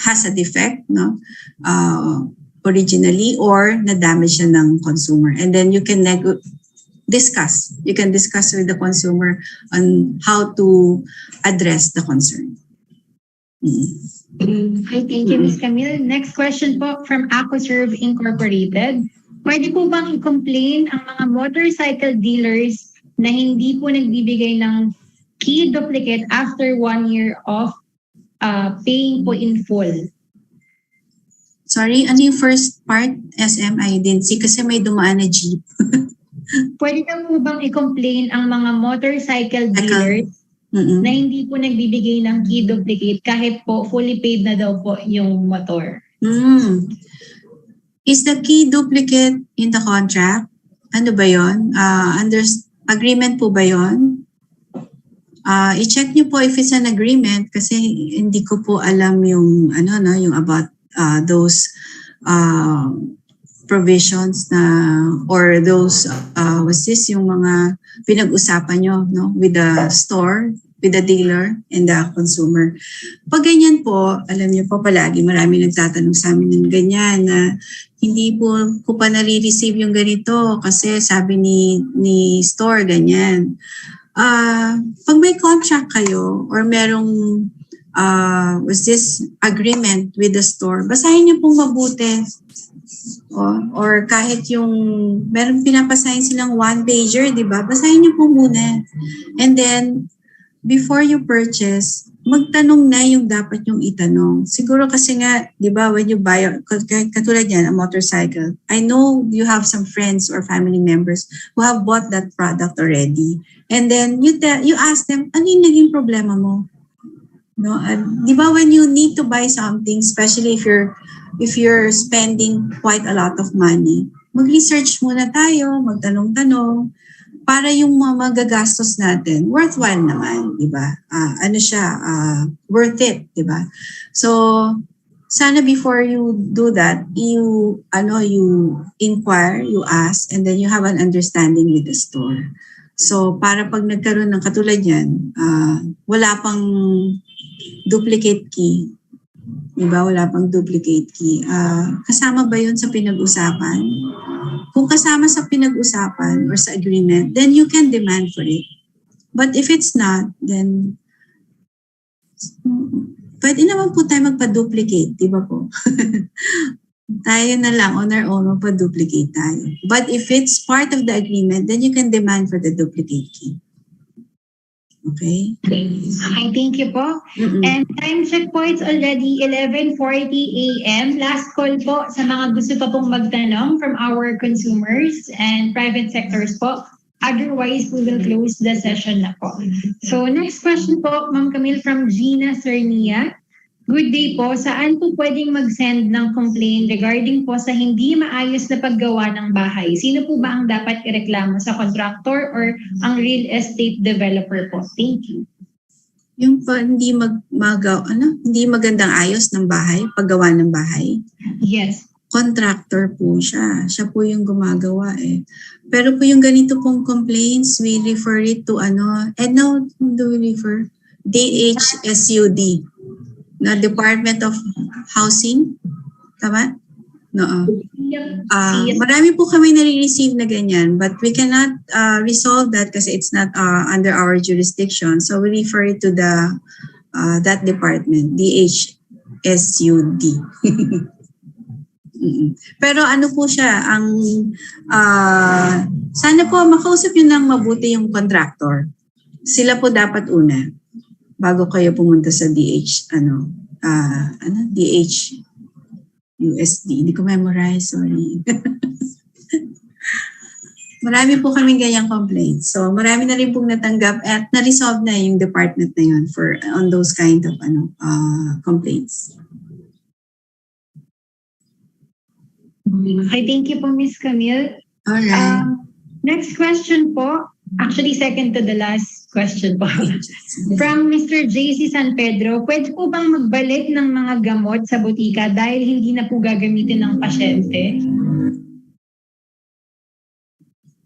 has a defect, no, originally or na-damage siya ng consumer. And then you can discuss. You can discuss with the consumer on how to address the concern. Okay, thank you, Ms. Camille. Next question po from AcoServe Incorporated. Pwede po bang i-complain ang mga motorcycle dealers na hindi po nagbibigay ng key duplicate after 1 year of paying po in full? Sorry, ano yung first part, SM? I didn't see kasi may dumaan na jeep. Pwede na po bang i-complain ang mga motorcycle dealers na hindi po nagbibigay ng key duplicate kahit po fully paid na daw po yung motor? Is the key duplicate in the contract? Ano ba yun? Under agreement po ba yun? I-check niyo po if it's an agreement kasi hindi ko po alam yung yung about those provisions na or those was this yung mga pinag-usapan nyo with the store, with the dealer and the consumer. Pag ganyan po, alam niyo po palagi marami nagtatanong sa amin ng ganyan na hindi po ko pa nare-receive yung ganito kasi sabi ni store ganyan. Pag may contract kayo or merong was this agreement with the store, basahin niyo pong mabuti. Or kahit yung meron pinapasahin silang one-pager, di ba? Basahin niyo po muna. And then, before you purchase, magtanong na yung dapat yung itanong. Siguro kasi nga, di ba, when you buy, katulad yan, a motorcycle, I know you have some friends or family members who have bought that product already. And then, you ask them, ano yung naging problema mo? No, di ba when you need to buy something, especially if you're spending quite a lot of money, mag-research muna tayo, magtanong-tanong, para yung mga magagastos natin, worthwhile naman, di ba? Worth it, di ba? So, sana before you do that, you inquire, you ask, and then you have an understanding with the store. So, para pag nagkaroon ng katulad yan, wala pang duplicate key. Diba? Wala pang duplicate key. Kasama ba yun sa pinag-usapan? Kung kasama sa pinag-usapan or sa agreement, then you can demand for it. But if it's not, then pwede naman po tayo magpa-duplicate, di ba po? Tayo na lang on our own magpa-duplicate tayo. But if it's part of the agreement, then you can demand for the duplicate key. Okay? Okay, thank you po. And time check po, it's already 11:40 a.m. Last call po sa mga gusto pa pong magtanong from our consumers and private sectors po. Otherwise, we will close the session na po. So next question po, Ma'am Camille from Gina Cernia. Good day po. Saan po pwedeng mag-send ng complaint regarding po sa hindi maayos na paggawa ng bahay? Sino po ba ang dapat ireklamo, sa contractor or ang real estate developer po? Thank you. Yung pa, hindi magandang ayos ng bahay, paggawa ng bahay? Yes. Contractor po siya. Siya po yung gumagawa eh. Pero po yung ganito pong complaints, we refer it to now do we refer? DHSUD. Na Department of Housing. Tama? No. Marami po kami nare-receive na ganyan, but we cannot resolve that kasi it's not under our jurisdiction. So we refer it to that department, DHSUD. Pero ano po siya, sana po makausap yun ng mabuti yung contractor. Sila po dapat una bago kayo pumunta sa DHUSD. Hindi ko memorize, sorry. Marami po kaming ganyang complaints. So marami na rin pong natanggap at na-resolve na yung department na yun on those kind of complaints. Okay, thank you po, Ms. Camille. Alright. Next question po. Actually, second to the last question po. From Mr. JC San Pedro, pwede po bang magbalik ng mga gamot sa butika dahil hindi na po gagamitin ng pasyente?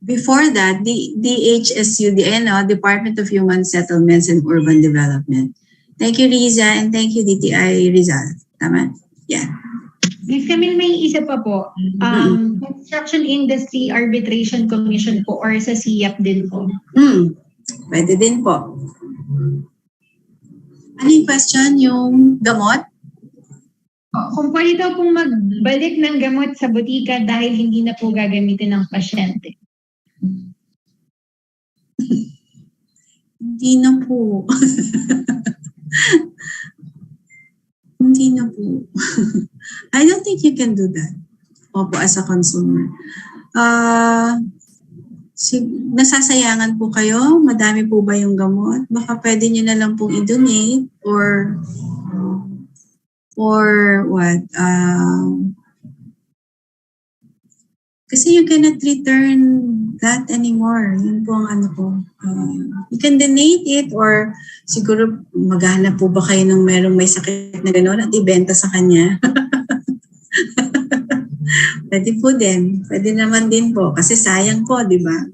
Before that, the DHSUD, Department of Human Settlements and Urban Development. Thank you, Riza, and thank you, DTI Rizal. Tama? Yeah. Ms. Camille, may isa pa po. Construction Industry Arbitration Commission po or sa SIAP din po. Pwede din po. Ano yung question? Yung gamot? Kung pwede daw pong magbalik ng gamot sa butika dahil hindi na po gagamitin ng pasyente. Hindi na po. Hindi na po. I don't think you can do that. Opo, as a consumer. Nasasayangan po kayo? Madami po ba yung gamot? Baka pwede nyo na lang pong i-donate or what? Kasi you cannot return that anymore. Yun po ang ano po. You can donate it or siguro maghanap po ba kayo ng merong may sakit na gano'n at ibenta sa kanya? Pwede po din. Pwede naman din po. Kasi sayang po, di ba?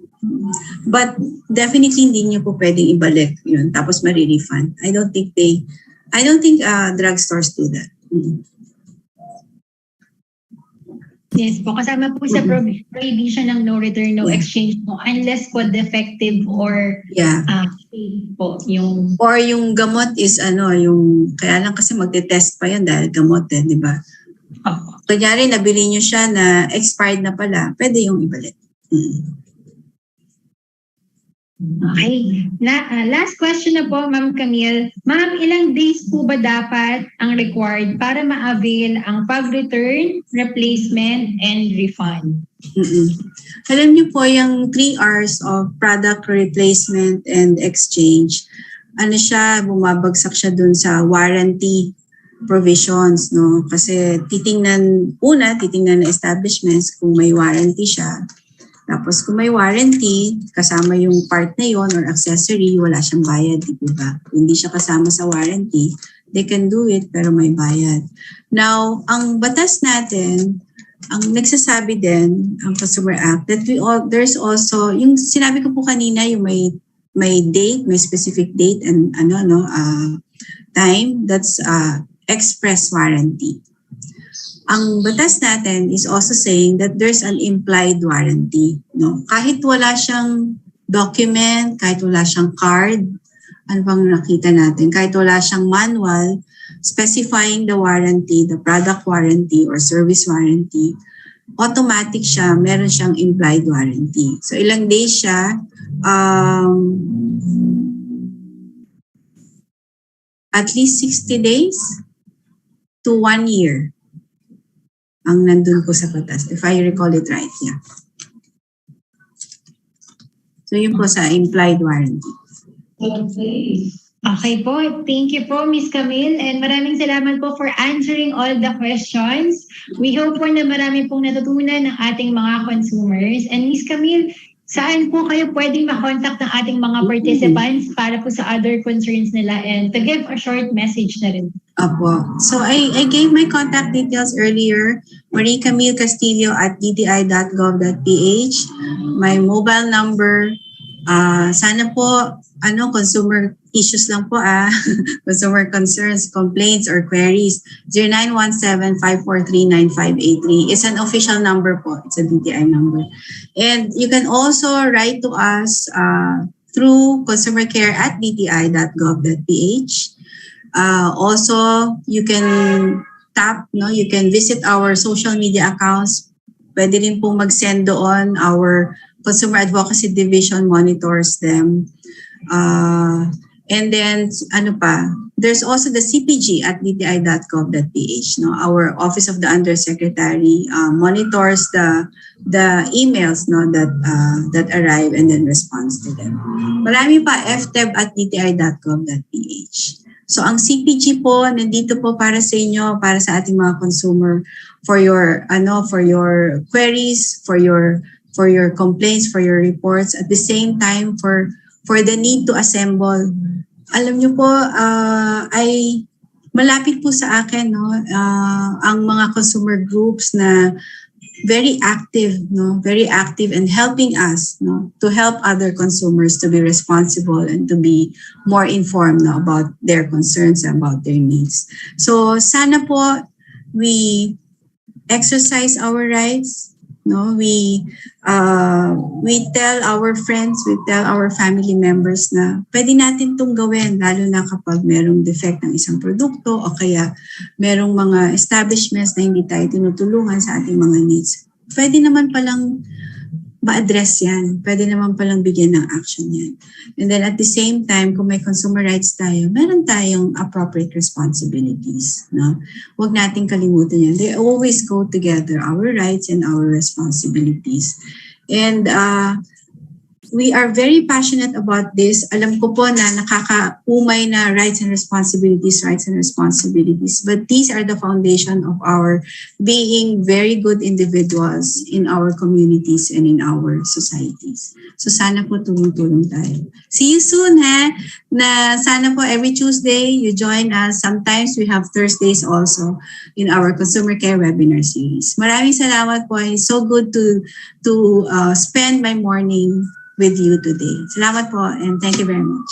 But definitely hindi niyo po pwedeng ibalik yun. Tapos ma-refund. I don't think drugstores do that. Yes po, kasama po sa prohibition ng no return, no exchange po unless po defective or fake po yung... Or yung gamot is yung kaya lang kasi magte-test pa yan dahil gamot di ba? Kunyari nabili nyo siya na expired na pala, pwede yung ibalik. Okay. Last question na po, Ma'am Camille. Ma'am, ilang days po ba dapat ang required para ma-avail ang pag-return, replacement, and refund? Alam niyo po, yung 3 hours of product replacement and exchange, bumabagsak siya dun sa warranty provisions, no? Kasi titingnan ng establishments kung may warranty siya. Tapos kung may warranty, kasama yung part na yon or accessory, wala siyang bayad, di ba? Kung hindi siya kasama sa warranty, they can do it pero may bayad. Now, ang batas natin, ang nagsasabi din, ang Consumer Act, that there's also, yung sinabi ko po kanina, yung may date, may specific date and time, that's express warranty. Ang batas natin is also saying that there's an implied warranty. No? Kahit wala siyang document, kahit wala siyang card, ano bang nakita natin? Kahit wala siyang manual specifying the warranty, the product warranty or service warranty, automatic siya, meron siyang implied warranty. So ilang days siya? At least 60 days to 1 year. Ang nandun ko sa batas, if I recall it right, yeah. So yun po sa implied warranty. Okay po, thank you po Ms. Camille and maraming salamat po for answering all the questions. We hope po na marami pong natutunan ng ating mga consumers. And Ms. Camille, saan po kayo pwedeng makontak ng ating mga participants para po sa other concerns nila and to give a short message na rin? Apo. So I gave my contact details earlier. Marie Camille Castillo at dti.gov.ph. My mobile number. Sana po, consumer issues lang po consumer concerns, complaints, or queries. 0917-543-9583 is an official number po. It's a DTI number. And you can also write to us through consumercare@dti.gov.ph. Also, you can you can visit our social media accounts. Pwede rin po mag-send doon. Our Consumer Advocacy Division monitors them. And then, there's also the CPG at dti.gov.ph. No? Our Office of the Undersecretary monitors the emails that arrive and then responds to them. Marami pa, fteb at dti.gov.ph. So ang CPG po nandito po para sa inyo, para sa ating mga consumer, for your queries, for your complaints, for your reports, at the same time for the need to assemble. Alam niyo po, ay malapit po sa akin ang mga consumer groups na very active and helping us to help other consumers to be responsible and to be more informed about their concerns, about their needs. So sana po we exercise our rights. We tell our friends, we tell our family members na pwede natin itong gawin, lalo na kapag merong defect ng isang produkto o kaya merong mga establishments na hindi tayo tinutulungan sa ating mga needs. Pwede naman palang ma-address yan. Pwede naman palang bigyan ng action yan. And then at the same time, kung may consumer rights tayo, meron tayong appropriate responsibilities. No? Huwag nating kalimutan yan. They always go together, our rights and our responsibilities. And we are very passionate about this. Alam ko po na nakakaumay na rights and responsibilities. But these are the foundation of our being very good individuals in our communities and in our societies. So sana po tulong-tulong tayo. See you soon, ha? Na sana po every Tuesday you join us. Sometimes we have Thursdays also in our consumer care webinar series. Maraming salamat po. It's so good to spend my morning with you today. Salamat po and thank you very much.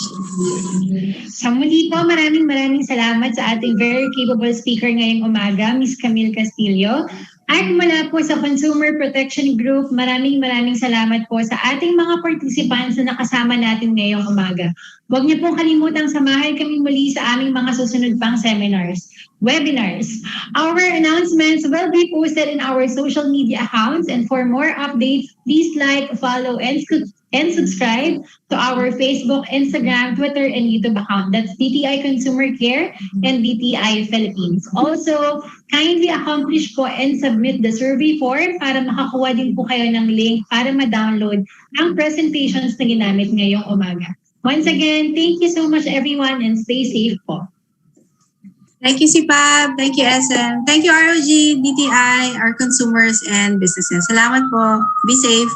Sa muli po, maraming salamat sa ating very capable speaker ngayong umaga, Ms. Camille Castillo. At mula po sa Consumer Protection Group, maraming salamat po sa ating mga participants na nakasama natin ngayong umaga. Huwag niyo pong kalimutang samahan kami muli sa aming mga susunod pang webinars. Our announcements will be posted in our social media accounts, and for more updates, please like, follow, and subscribe to our Facebook, Instagram, Twitter, and YouTube account. That's DTI Consumer Care and DTI Philippines. Also, kindly accomplish po and submit the survey form para makakuha din po kayo ng link para ma-download ang presentations na ginamit ngayong umaga. Once again, thank you so much everyone and stay safe po. Thank you, Sipab. Thank you, SM. Thank you, ROG, DTI, our consumers and businesses. Salamat po. Be safe.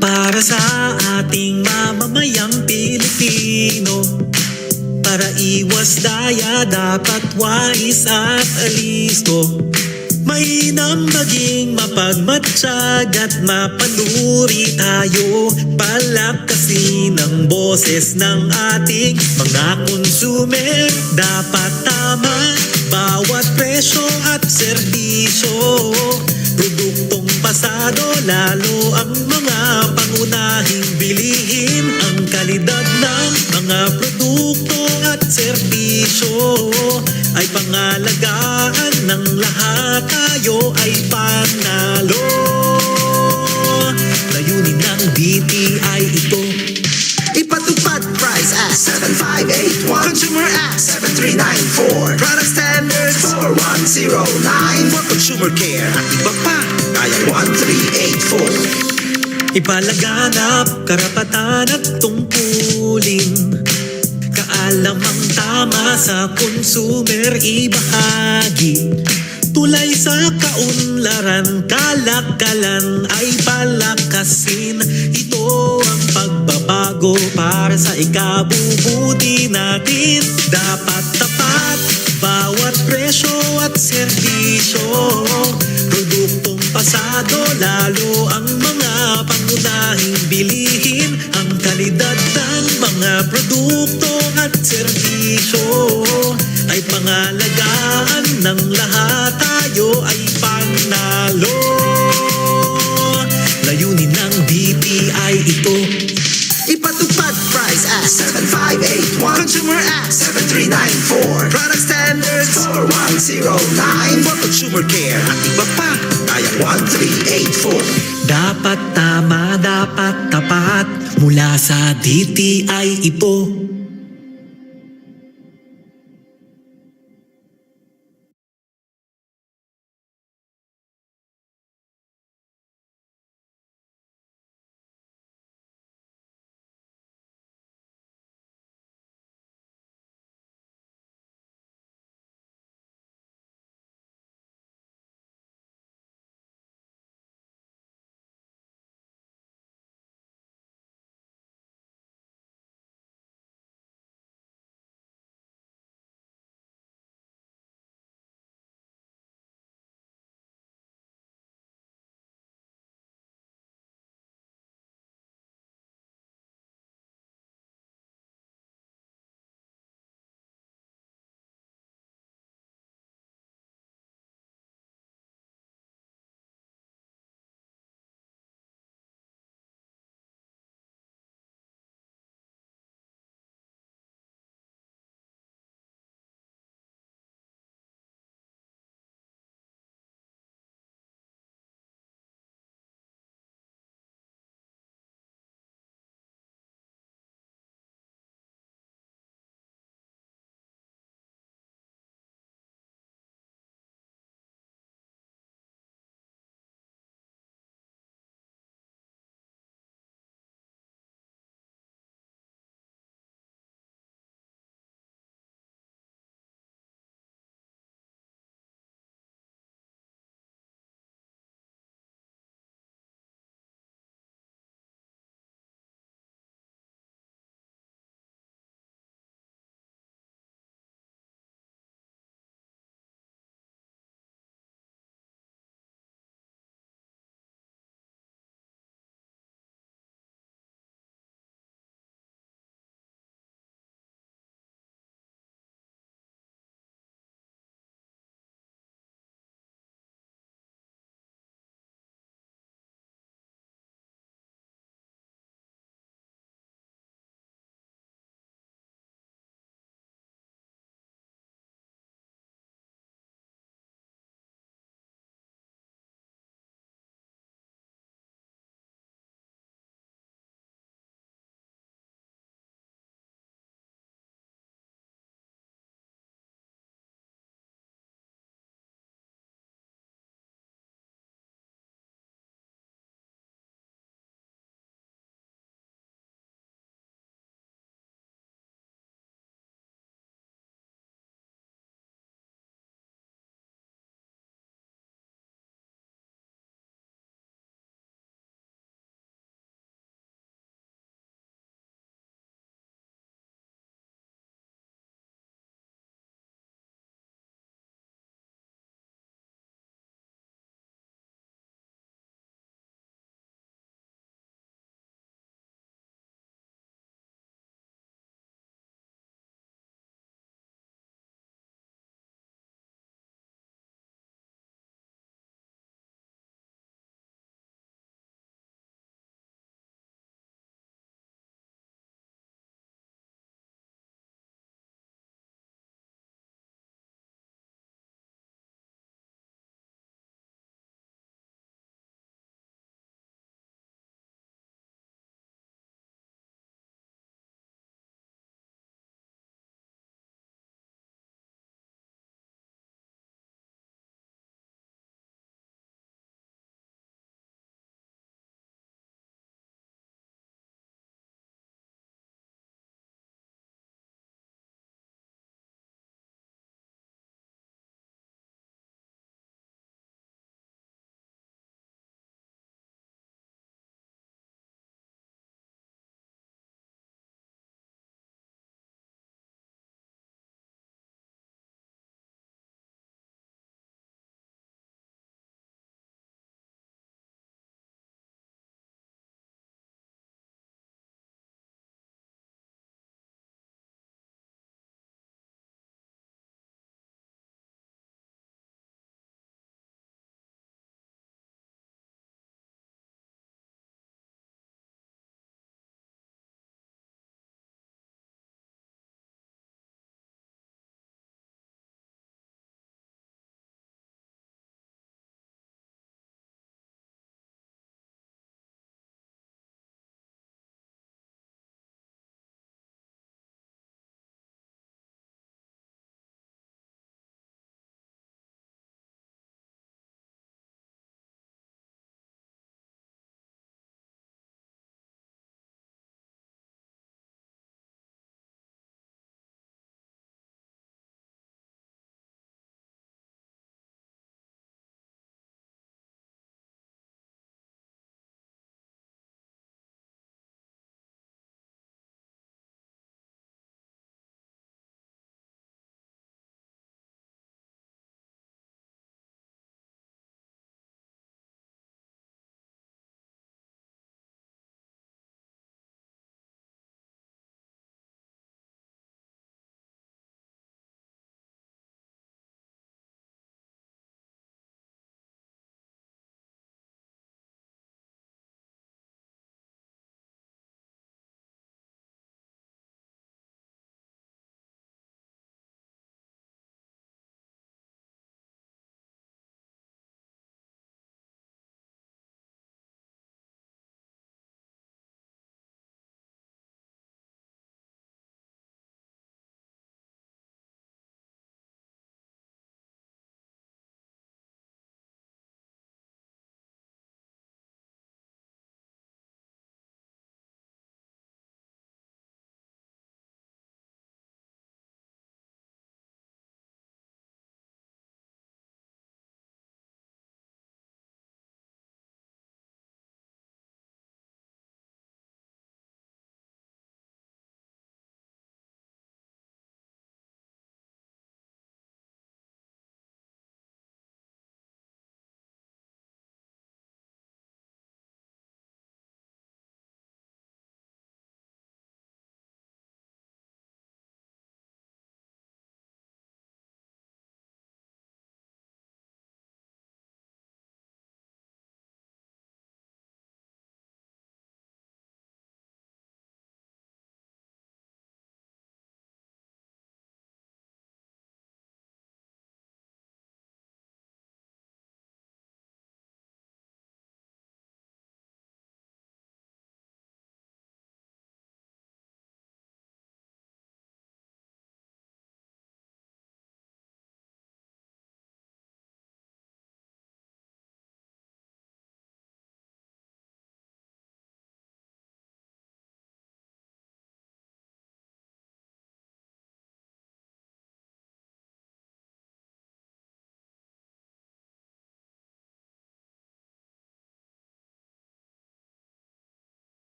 Para sa ating mamamayang Pilipino, para iwas daya dapat wais at alisto. Mainam maging mapagmatsyag at mapanuri tayo. Palakasin ang boses ng ating mga consumer. Dapat tama bawat presyo at serbisyo. Produktong pasado, lalo ang mga pangunahing bilihin. Ang kalidad ng mga produkto at serbisyo ay pangalagaan ng lahat, tayo ay panalo. Layunin ng DTI ito. Ipatupad Price Act 7581, Consumer Act 7394, Product Standards 4109, for Consumer Care at iba pa, kaya 1384. Ipalaganap karapatan at tungkulin. Kaalamang tama sa consumer ibahagi. Tulay sa kaunlaran, kalakalan ay palakasin. Ito ang pagbabago para sa ikabubuti natin. Dapat tapat bawat presyo at serbisyo. Produktong pasado, lalo ang mga pangunahing bilihin. Ang kalidad ng mga produkto at serbisyo ay pangalagaan ng lahat, tayo ay panalo. Layunin ng DTI ito. Ipatupad Price Act 7581, Consumer Act 7394, Product Standards 4109, for Consumer Care at iba pa, kaya 1384. Dapat tama, dapat tapat, mula sa DTI ito.